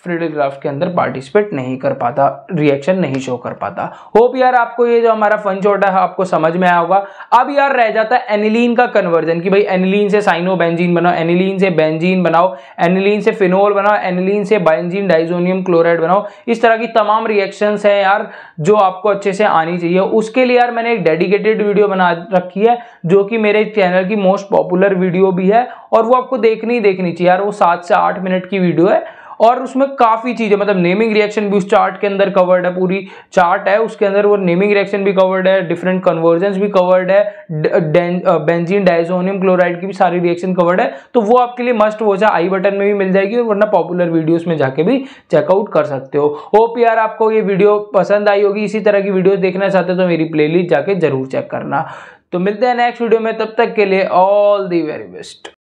फ्रीडल-क्राफ्ट के अंदर पार्टिसिपेट नहीं कर पाता, रिएक्शन नहीं शो कर पाता। होप यार आपको ये जो हमारा फन शॉट है आपको समझ में आया होगा। अब यार रह जाता है एनिलीन का कन्वर्जन, कि भाई एनिलीन से साइनोबेंजीन बनाओ, एनिलीन से बेंजीन बनाओ, एनिलीन से फिनोल बनाओ, एनिलीन से बेंजीन डाइजोनियम क्लोराइड बनाओ। इस तरह की तमाम रिएक्शंस हैं यार जो आपको अच्छे से आनी चाहिए। उसके लिए यार मैंने एक डेडिकेटेड वीडियो बना रखी है जो कि मेरे चैनल की मोस्ट पॉपुलर वीडियो भी है, और वो आपको देखनी चाहिए यार। वो 7 से 8 मिनट की वीडियो है, और उसमें काफी चीजें, मतलब नेमिंग रिएक्शन भी उस चार्ट के अंदर कवर्ड है, पूरी चार्ट है उसके अंदर, वो नेमिंग रिएक्शन भी कवर्ड है, डिफरेंट कन्वर्जन्स भी कवर्ड है, बेंजीन डाइसोनियम क्लोराइड की भी सारी रिएक्शन कवर्ड है। तो वो आपके लिए मस्ट वॉच है, आई बटन में भी मिल जाएगी और वरना पॉपुलर वीडियोस में जाके भी चेकआउट कर सकते हो। होप यार आपको ये वीडियो पसंद आई होगी। इसी तरह की वीडियोस देखना चाहते हो तो मेरी प्लेलिस्ट जाके जरूर चेक करना। तो मिलते हैं नेक्स्ट वीडियो में, तब तक के लिए ऑल द वेरी बेस्ट।